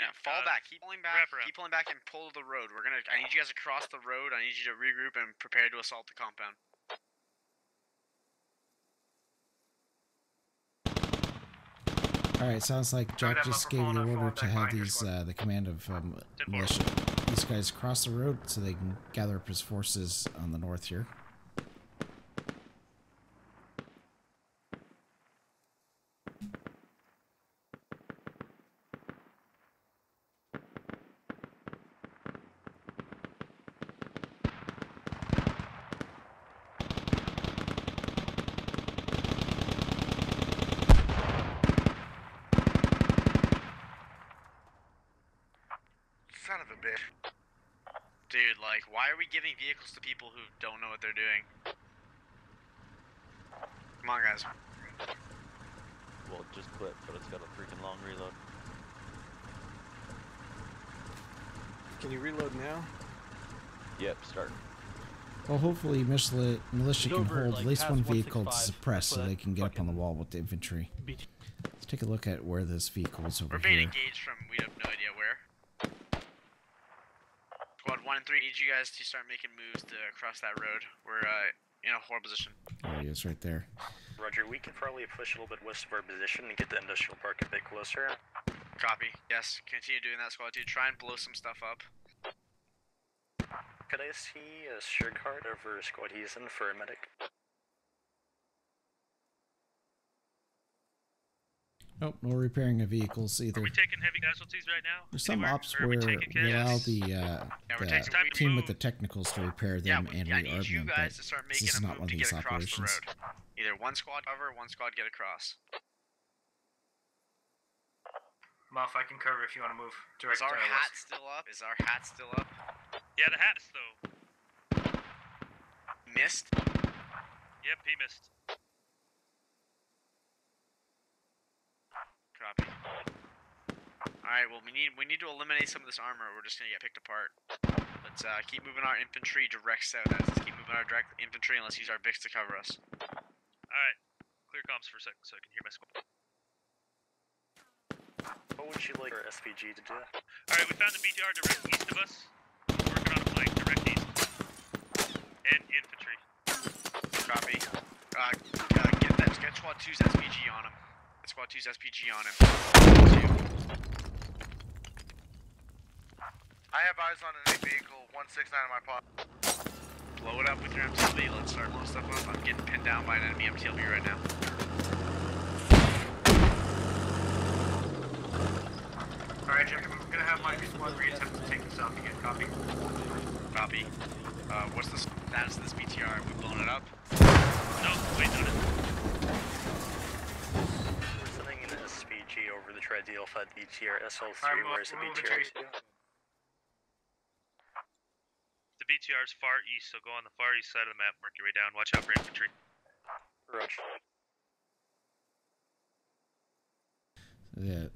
Yeah, fall back. Keep pulling back. Keep pulling back and pull the road. I need you guys to cross the road. I need you to regroup and prepare to assault the compound. Alright, sounds like Jack just gave the order to have these, the command of militia. These guys cross the road so they can gather up his forces on the north here. of a bitch. Dude, like, why are we giving vehicles to people who don't know what they're doing? Come on, guys. Well, it just clipped, but it's got a freaking long reload. Can you reload now? Yep, starting. Well, hopefully militia can over, hold like, at least past one vehicle to 165. suppress so That's they can get up on the fucking wall with the infantry. Let's take a look at where this vehicle is over We're being here. engaged from we have no idea where. Squad 1 and 3, need you guys to start making moves to cross that road. We're in a horrible position. There he is, right there. Roger, we can probably push a little bit west of our position and get the industrial park a bit closer. Copy. Yes, continue doing that, Squad 2. Try and blow some stuff up. Could I see a sure card over Squad Heason for a medic? Nope, no repairing of vehicles either. Are we taking heavy casualties right now? There's some Anywhere? ops Or are where we taking we allow casualties? the team with the technicals to repair them and I need you rearmament, guys but to start this making is a not move one of to these get across operations. the road. Either one squad cover, one squad get across. Muff, I can cover if you want to move. Is our hat still up? Is our hat still up? Yeah, the hat is though. Missed? Yep, he missed. Copy. Alright, well we need to eliminate some of this armor. We're just gonna get picked apart. Let's keep moving our infantry direct south. Let's keep moving our direct infantry and let's use our Bix to cover us. Alright, clear comms for a sec so I can hear my squad. What would you like our SVG to do? Alright, we found the BTR direct east of us. Working on a flank direct east. And infantry. Copy. Get Squad 2's SPG on him. Get Squad 2's SPG on him. I have eyes on an enemy vehicle, 169 in my pot. Blow it up with your MTLB. Let's start blowing stuff up. I'm getting pinned down by an enemy MTLB right now. Alright, Jim, I'm gonna have my squad 3 attempt to take this out again. Copy. Copy. What's the status of this BTR? Have we blown it up? No, wait on it. We're sending an SVG over the Tri-Deal Fed BTR SL3. Where's the BTR? The BTR's far east, so go on the far east side of the map, work your way down, watch out for infantry. Roger. The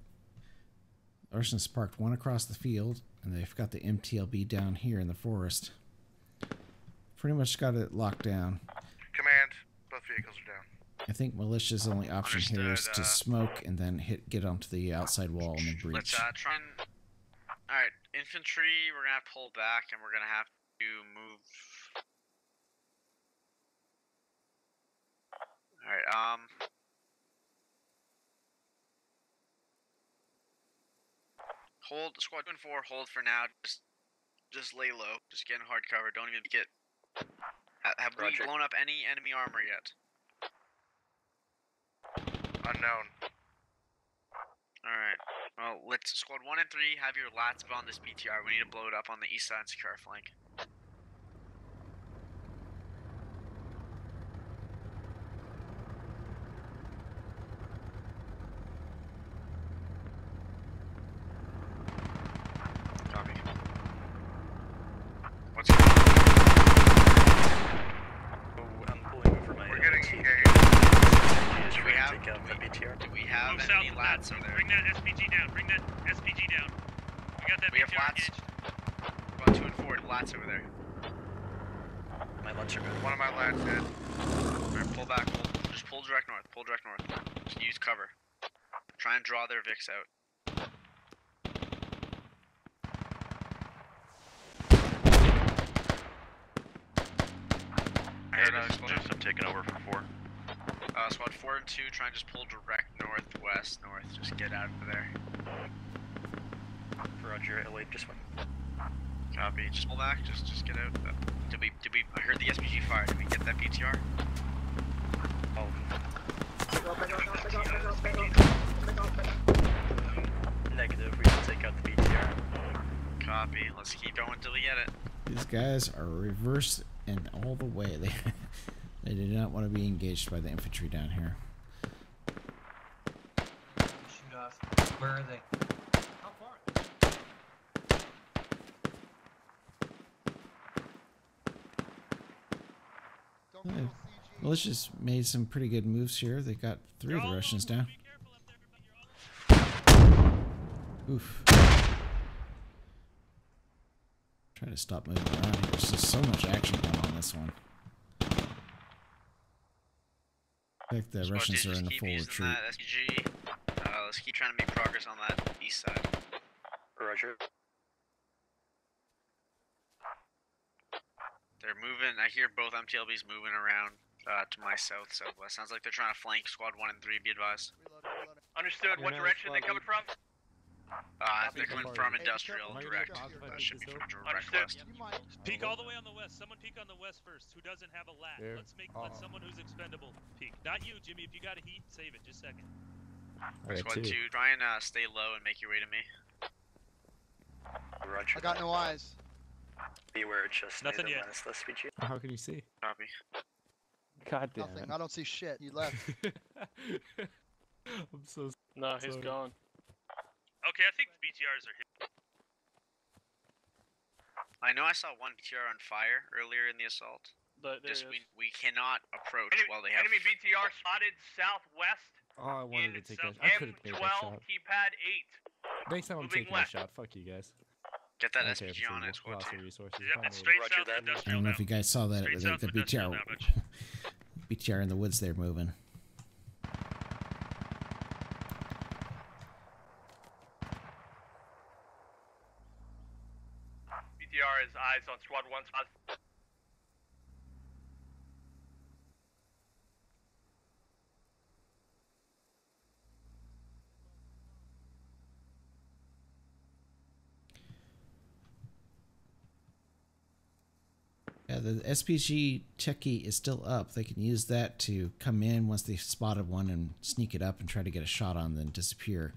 arsonists parked one across the field, and they've got the MTLB down here in the forest. Pretty much got it locked down. Command, both vehicles are down. I think militia's only option here is to smoke and then get onto the outside wall and then breach. Let's try and... Alright, infantry, we're gonna have to pull back and we're gonna have to move... Alright, hold, squad 2 and 4, hold for now, just lay low, just get in hard cover, don't even get... Have we blown up any enemy armor yet? Unknown. Alright, well, let's, squad 1 and 3, have your lats on this BTR, we need to blow it up on the east side and secure our flank. Copy. What's going on? I'm pulling over my... We're getting engaged. Do we have Move any south lats over there? Bring that SPG down, bring that SPG down. We got that We have BTR lats. engaged. Squad 2 and 4, lats over there. My lats are good. One of my lads dead. Alright, pull back, just pull direct north, Just use cover. Try and draw their Vix out. I heard an explosion. I'm taking over for 4. Squad 4 and 2, try and just pull direct north, just get out of there. Roger, LA, just went. Copy, just pull back, just get out. Did we, I heard the SPG fire, did we get that BTR? Oh. Negative, we can take out the BTR. Copy, let's keep going until we get it. These guys are reversed and all the way. They did not want to be engaged by the infantry down here. Shoot off. Where are they? How far? Militia's made some pretty good moves here. They got 3 of the Russians down. Oof. Try to stop moving around here. There's just so much action going on this one. I think the Russians are in a full retreat. That SPG. Let's keep trying to make progress on that east side. Roger. They're moving. I hear both MTLBs moving around to my southwest. Sounds like they're trying to flank squad 1 and 3. Be advised. Understood. What direction are they coming from? They're coming from industrial direct. Should be from direct west. Peek all the way on the west. Someone peek on the west first. Who doesn't have a lat? There. Let someone who's expendable peek. Not you, Jimmy. If you got a heat, save it. Just a second. Squad 2, try and stay low and make your way to me. Roger. I got no eyes. Beware, just nothing yet. How can you see? Copy. God damn Nothing. it. I don't see shit. You left. I'm so No, he's sorry. gone. Okay, I think BTRs are hit. I know I saw one BTR on fire earlier in the assault. Just we cannot approach while they have. Enemy BTR spotted southwest. Oh, I wanted to take that. I could have made that shot. Keypad 8. Next time I'm taking that shot. Fuck you guys. Get that I don't care if SPG it's on a it, squad loss 2. of resources. Yep, I'm straight over it. south of I industrial don't know now. if you guys saw that. Straight The south of industrial BTR, now, bitch. BTR in the woods there moving. BTR has eyes on squad 1 spot. Yeah, the SPG check key is still up. They can use that to come in once they've spotted one and sneak it up and try to get a shot on them and disappear.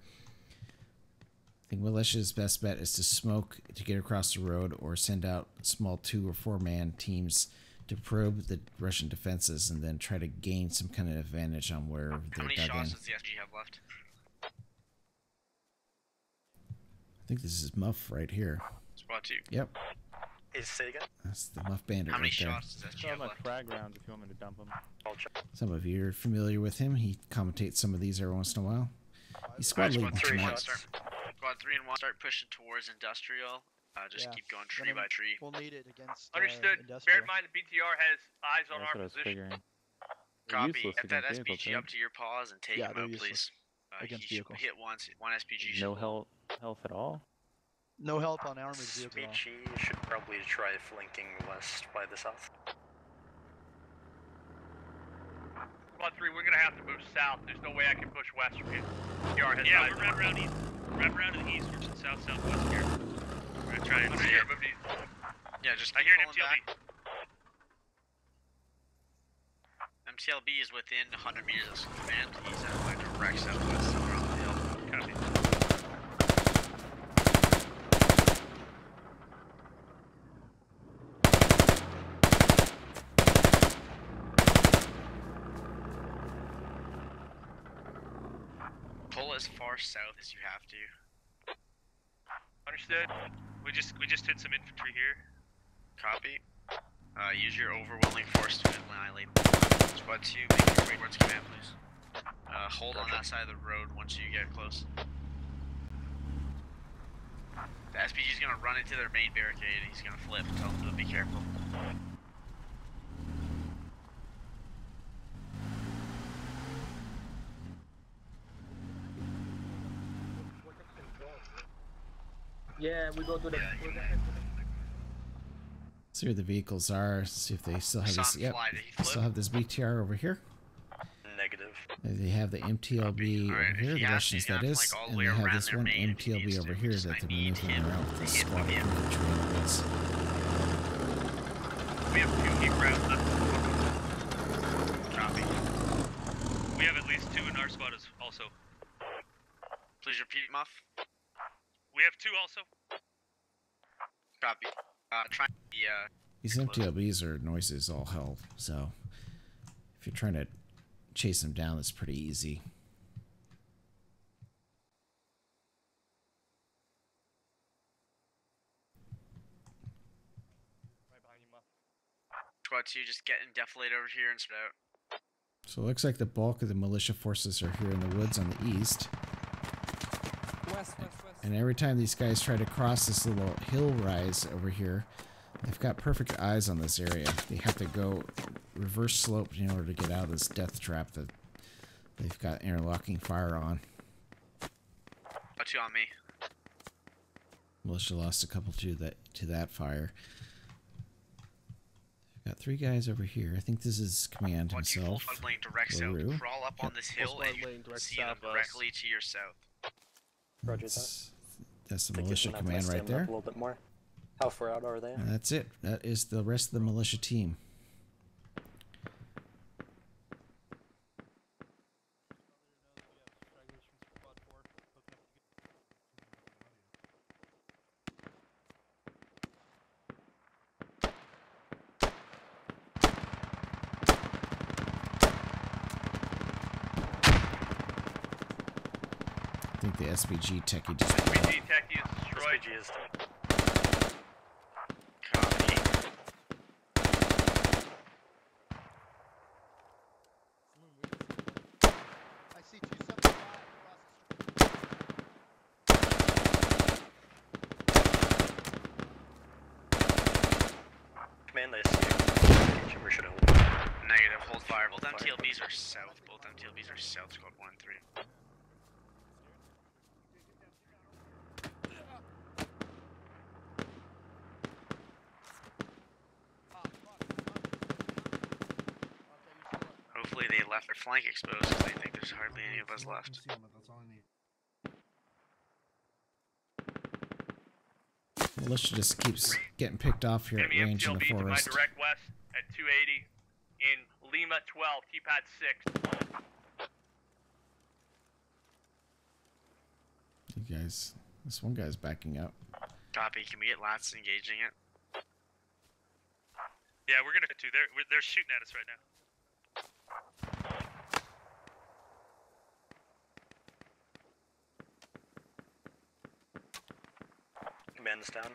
I think Militia's best bet is to smoke to get across the road or send out small 2 or 4 man teams to probe the Russian defenses and then try to gain some kind of advantage on where How they're many dug in. shots does the SPG have left? I think this is Muff right here. Squad 2. Yep, Say again? that's the Muff Bandit How many right there. shots does SPG have left? frag rounds if you want me to dump them. Some of you are familiar with him. He commentates some of these every once in a while. He's squad Alright, leading squad 3 tonight. Squad 3 and 1 start pushing towards industrial. Just keep going tree by tree. We'll need it against. Understood. Bear Industrial. in mind the BTR has eyes on That's our what I was position. figuring. Copy. Useless Get that against vehicles, SPG right? up to your paws and take Yeah, him they're out, useless please. against He vehicles. hit once. One SPG. No health at all? No help on armored vehicle. Speechy should probably try flanking west by the south. Squad 3, we're gonna have to move south. There's no way I can push west from here. BTR has Yeah, eyes we're on wrapping around east. Wrapping around to the east. We're southwest here. We're gonna try and see it. Yeah, just I keep hear an pulling MTLB. back. MTLB is within 100 meters of command. He's at my direct southwest, somewhere on the hill. Copy. Pull as far south as you have to. Understood. We just hit some infantry here. Copy. Use your overwhelming force to annihilate them. Squad 2, make your way towards command, please. Hold on that side of the road once you get close. The SPG is gonna run into their main barricade. He's gonna flip. Tell them to be careful. Yeah, we go to the. See where the vehicles are. See if they still have Saw this. him Yep, fly. Did he flip? still have this BTR over here. Negative. They have the MTLB Alright, over if here, he the has Russians to, that you is, have to, like, all the and way they have around this their one main if he MTLB needs over to. here Just, that I they're need maneuvering him around with to the hit squad with of him. infantry in the woods. We have 2 heat rounds left. Copy. We have at least 2 in our spot as also. Please repeat, Muff. We have 2 also. Copy. Try the These MTLBs are noises all hell, so if you're trying to chase them down, it's pretty easy. Squad Squad 2, just get in defilade over here and spread out. So it looks like the bulk of the militia forces are here in the woods on the east. West. And every time these guys try to cross this little hill rise over here, they've got perfect eyes on this area. They have to go reverse slope in order to get out of this death trap that they've got interlocking fire on. Got you on me. Militia lost a couple to that fire. Got 3 guys over here. I think this is command himself. Squad lane direct LaRue. south. Crawl up on this hill and you can see them directly to your south. Roger That's the militia command right there. A little bit more. How far out are they? And that's it. That is the rest of the militia team. I think the SBG techie just... SBG techie is destroyed. SBG is I see 275 Command, I see you. We should hold. Negative, hold fire. Both MTLBs are south. Both MTLBs are south, Squad 1 and 3. Hopefully they left their flank exposed because they think there's hardly any of us left. Militia just keeps getting picked off here at Enemy range in the MTLB to my forest. direct west at 280 in Lima 12, T-pad 6. You guys, this one guy's backing up. Copy, can we get Lats engaging it? Yeah, we're gonna do. They're shooting at us right now. Command is down.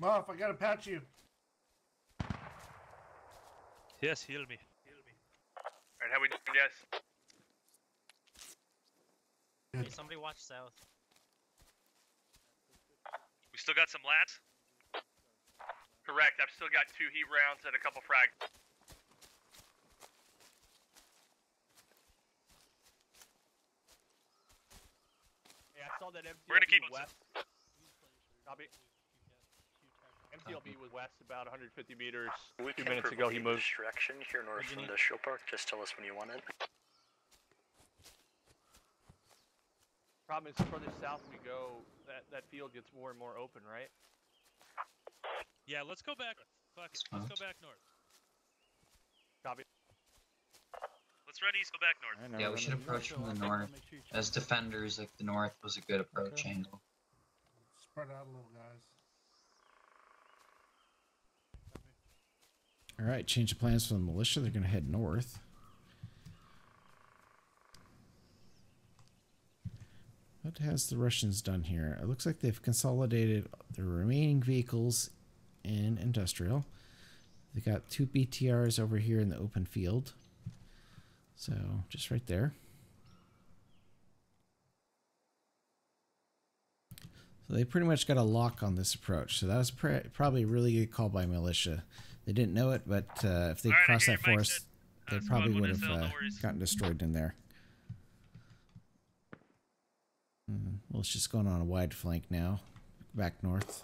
Muff, I gotta patch you. Yes, heal me. Alright, how we doing, guys? Hey, somebody watch south. We still got some Lats? Correct, I've still got 2 heat rounds and a couple frags. Hey, I saw that MTLB We're gonna keep on west. Copy. MTLB was west about 150 meters. We 2 can minutes ago, he moved. Distraction here north from the show park. Just tell us when you want it. Problem is, the further south we go, that field gets more and more open, right? Yeah, let's go back. Fuck it. Let's go back north. Copy. Let's run east, go back north. Yeah, we should approach from the north. As defenders, like the north was a good approach angle. Spread out a little, guys. Alright, change of plans for the militia. They're going to head north. What has the Russians done here? It looks like they've consolidated the remaining vehicles in industrial. They got 2 BTRs over here in the open field. So, just right there. So they pretty much got a lock on this approach. So that was probably a really good call by militia. They didn't know it, but if they crossed that forest, they probably would have gotten destroyed in there. Well, it's just going on a wide flank now, back north.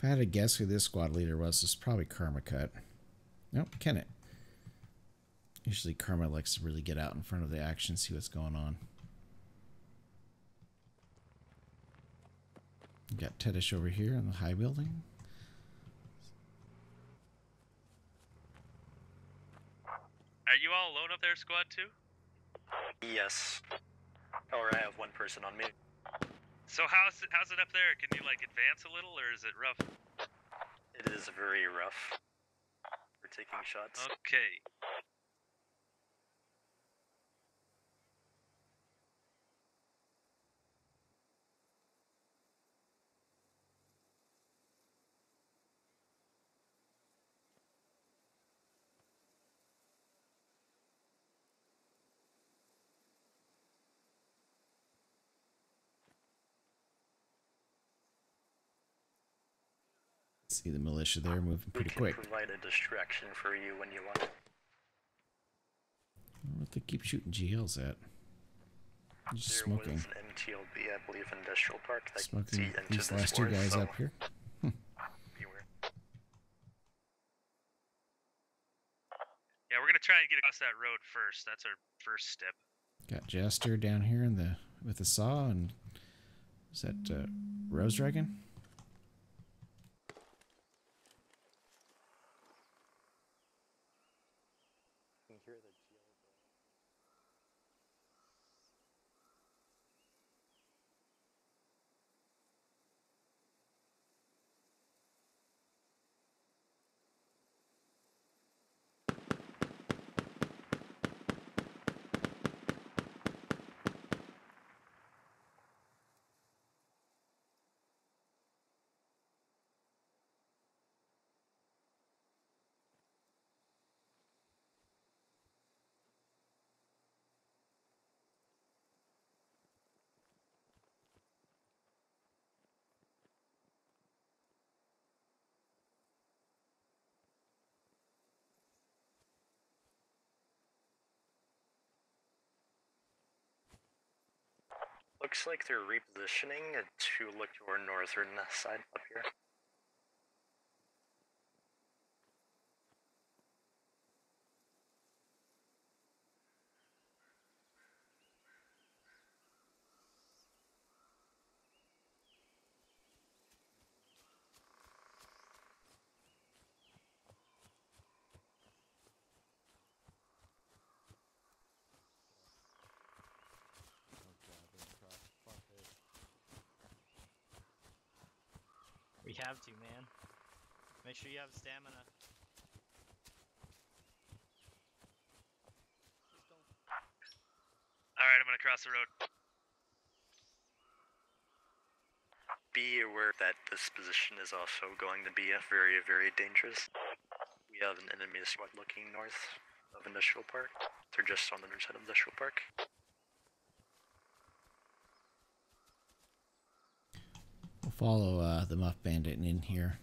If I had to guess who this squad leader was, it's probably Karmakut. Nope, Kennett. Usually Karma likes to really get out in front of the action, see what's going on. We got Tedish over here in the high building. Are you all alone up there, squad 2? Yes. Or I have one person on me. So how's it up there? Can you like advance a little, or is it rough? It is very rough. We're taking shots. Okay. See the militia there moving pretty quick. We can provide a distraction for you when you want it. What they keep shooting GLs at? Just There smoking. was an MTLB, I believe, Industrial Park that Smoking see into these this last two forest, guys so up here. beware. Yeah, we're gonna try and get across that road first. That's our first step. Got Jester down here in the with the saw, and is that Rose Dragon? Looks like they're repositioning to look to our northern side up here. We have to, man. Make sure you have stamina. Alright, I'm gonna cross the road. Be aware that this position is also going to be very, very dangerous. We have an enemy squad looking north of Industrial Park. They're just on the north side of Industrial Park. We'll follow the Muff Bandit in here.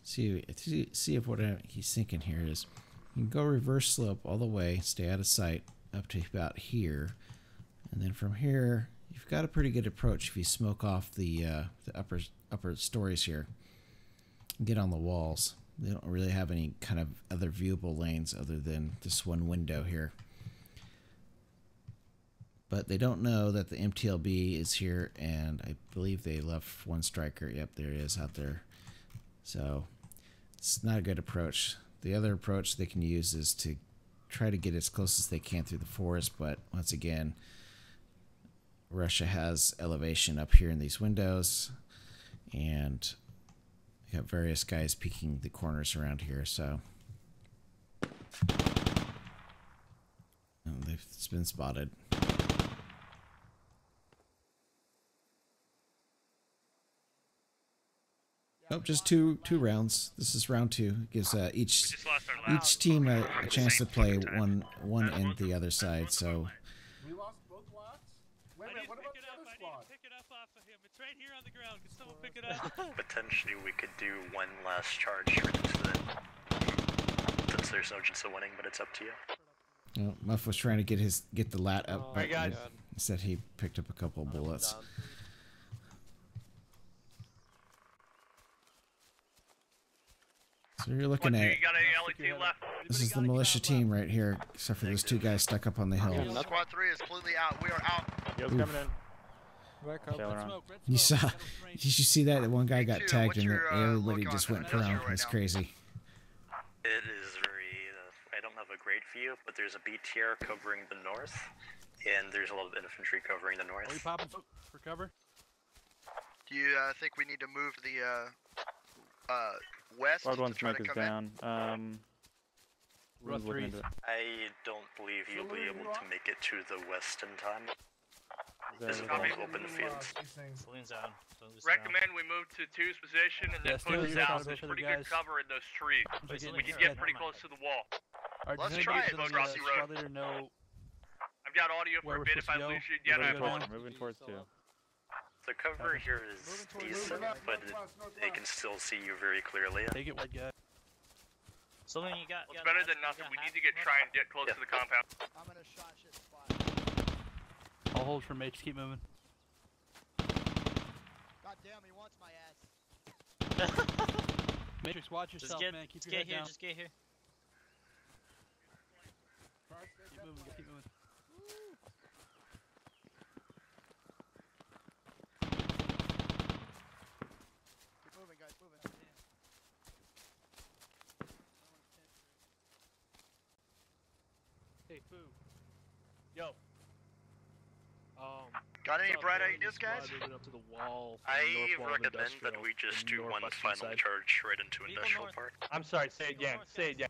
See if what he's thinking here is you can go reverse slope all the way, stay out of sight up to about here, and then from here you've got a pretty good approach if you smoke off the upper stories here and get on the walls. They don't really have any kind of other viewable lanes other than this one window here. But they don't know that the MTLB is here, and I believe they left one striker. Yep, there it is out there. So it's not a good approach. The other approach they can use is to try to get as close as they can through the forest, but once again, Russia has elevation up here in these windows, and you got various guys peeking the corners around here, so it's been spotted. Nope, just two rounds. This is round 2. Gives each team a chance to play one and the other side. So We lost both blocks? Wait a minute, what about the other squad? Pick it up off of him. It's right here on the ground. Can someone pick it up? Potentially we could do one last charge into the... Since there's no chance of winning, but it's up to you. No, Muff was trying to get the lat up, but guys. instead he picked up a couple of bullets. So you're looking at. You got any LET left? This is the militia team right here, except for those two guys stuck up on the hill. Squad 3 is completely out. We are out. Yo's coming in. You saw? Did you see that? That one guy got tagged and everybody just went prone. It's crazy. It is very. I don't have a great view, but there's a BTR covering the north, and there's a lot of infantry covering the north. Are we popping for cover? Do you think we need to move the west Squad to 1 try to smoke is come down. Road 3. I don't believe you'll be able to make it to the west in time. This is all open fields. Balloon's out. Recommend we move to 2's position and then push south. There's pretty good cover in those trees. We can get pretty close to the wall. Let's try it. Across the road. I've got audio for a bit. If I lose you again, I apologize. Moving towards 2. The cover here is decent, but they can still see you very clearly. Take it, white guy. So then you got. It's better than nothing. We need to try and get close to the compound. I'm gonna shot shit spot. I'll hold for Mage. Keep moving. God damn, he wants my ass. Matrix, watch yourself, man. Keep your head down. Just get here. Keep moving. Keep moving. Keep moving, guys. Moving. Hey, Foo. Yo. Got any bright ideas, guys? Up to the wall. I recommend that we just do one final charge right into Industrial Park. I'm sorry. Say it again. Say it again.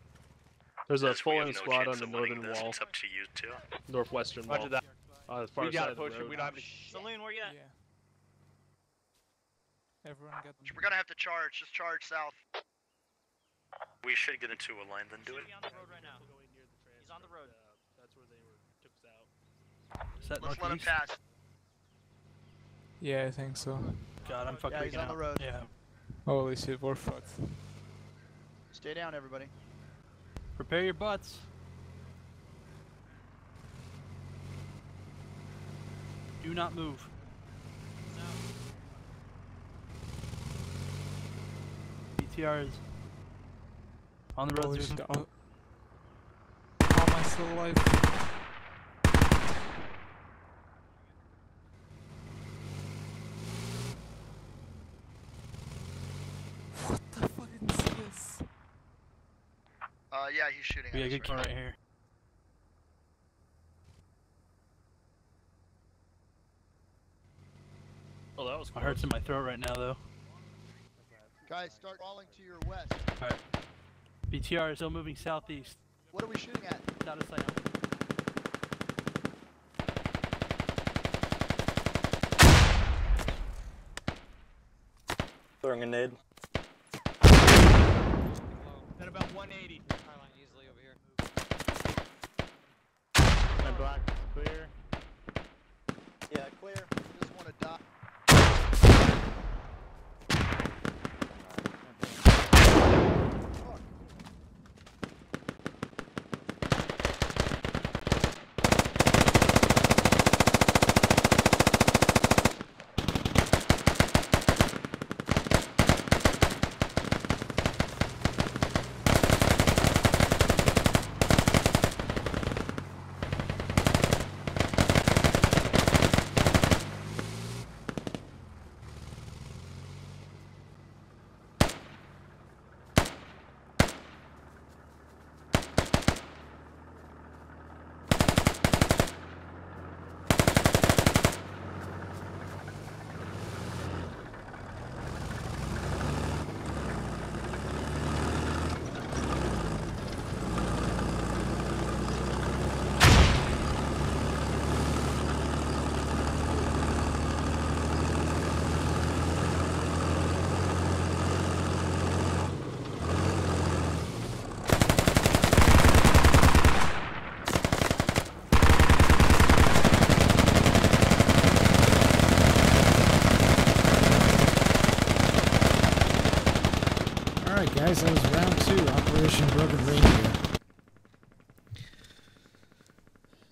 There's a As we have full-in no squad chance on the of winning northern this, wall. It's up to you two. Northwestern wall. Roger that. The far We side gotta of the push it. road. We don't have to. Saloon, where you at? Everyone get them. We're gonna have to charge. Just charge south. We should get into a line, then do it. He's on the road right now. He's on the road. That's where they took us out. Is that Let's let him northeast? pass. Yeah, I think so. God, I'm fucking Yeah, he's freaking on the out. road. Yeah. Holy shit, we're fucked. Stay down, everybody. Prepare your butts. Do not move. BTR is on the road. Holy Zeus. shit. Oh. How am I still alive? What the fuck is this? Yeah, he's shooting. We got a at us good kill right right here. Oh, that was. My heart's in my throat right now, though. now. Guys, start falling to your west. Alright. BTR is still moving southeast. What are we shooting at? Out of sight. Throwing a nade. At about 180. Easily over here. My black is clear. Yeah, clear. Just want to die.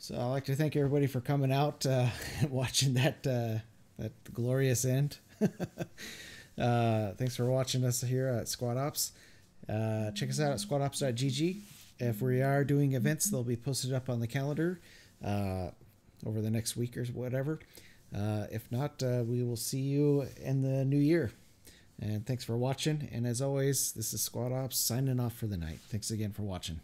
So I'd like to thank everybody for coming out and watching that glorious end. Thanks for watching us here at Squad Ops. Check us out at squadops.gg. If we are doing events, they'll be posted up on the calendar over the next week or whatever. If not, we will see you in the new year. And thanks for watching. And as always, this is Squad Ops signing off for the night. Thanks again for watching.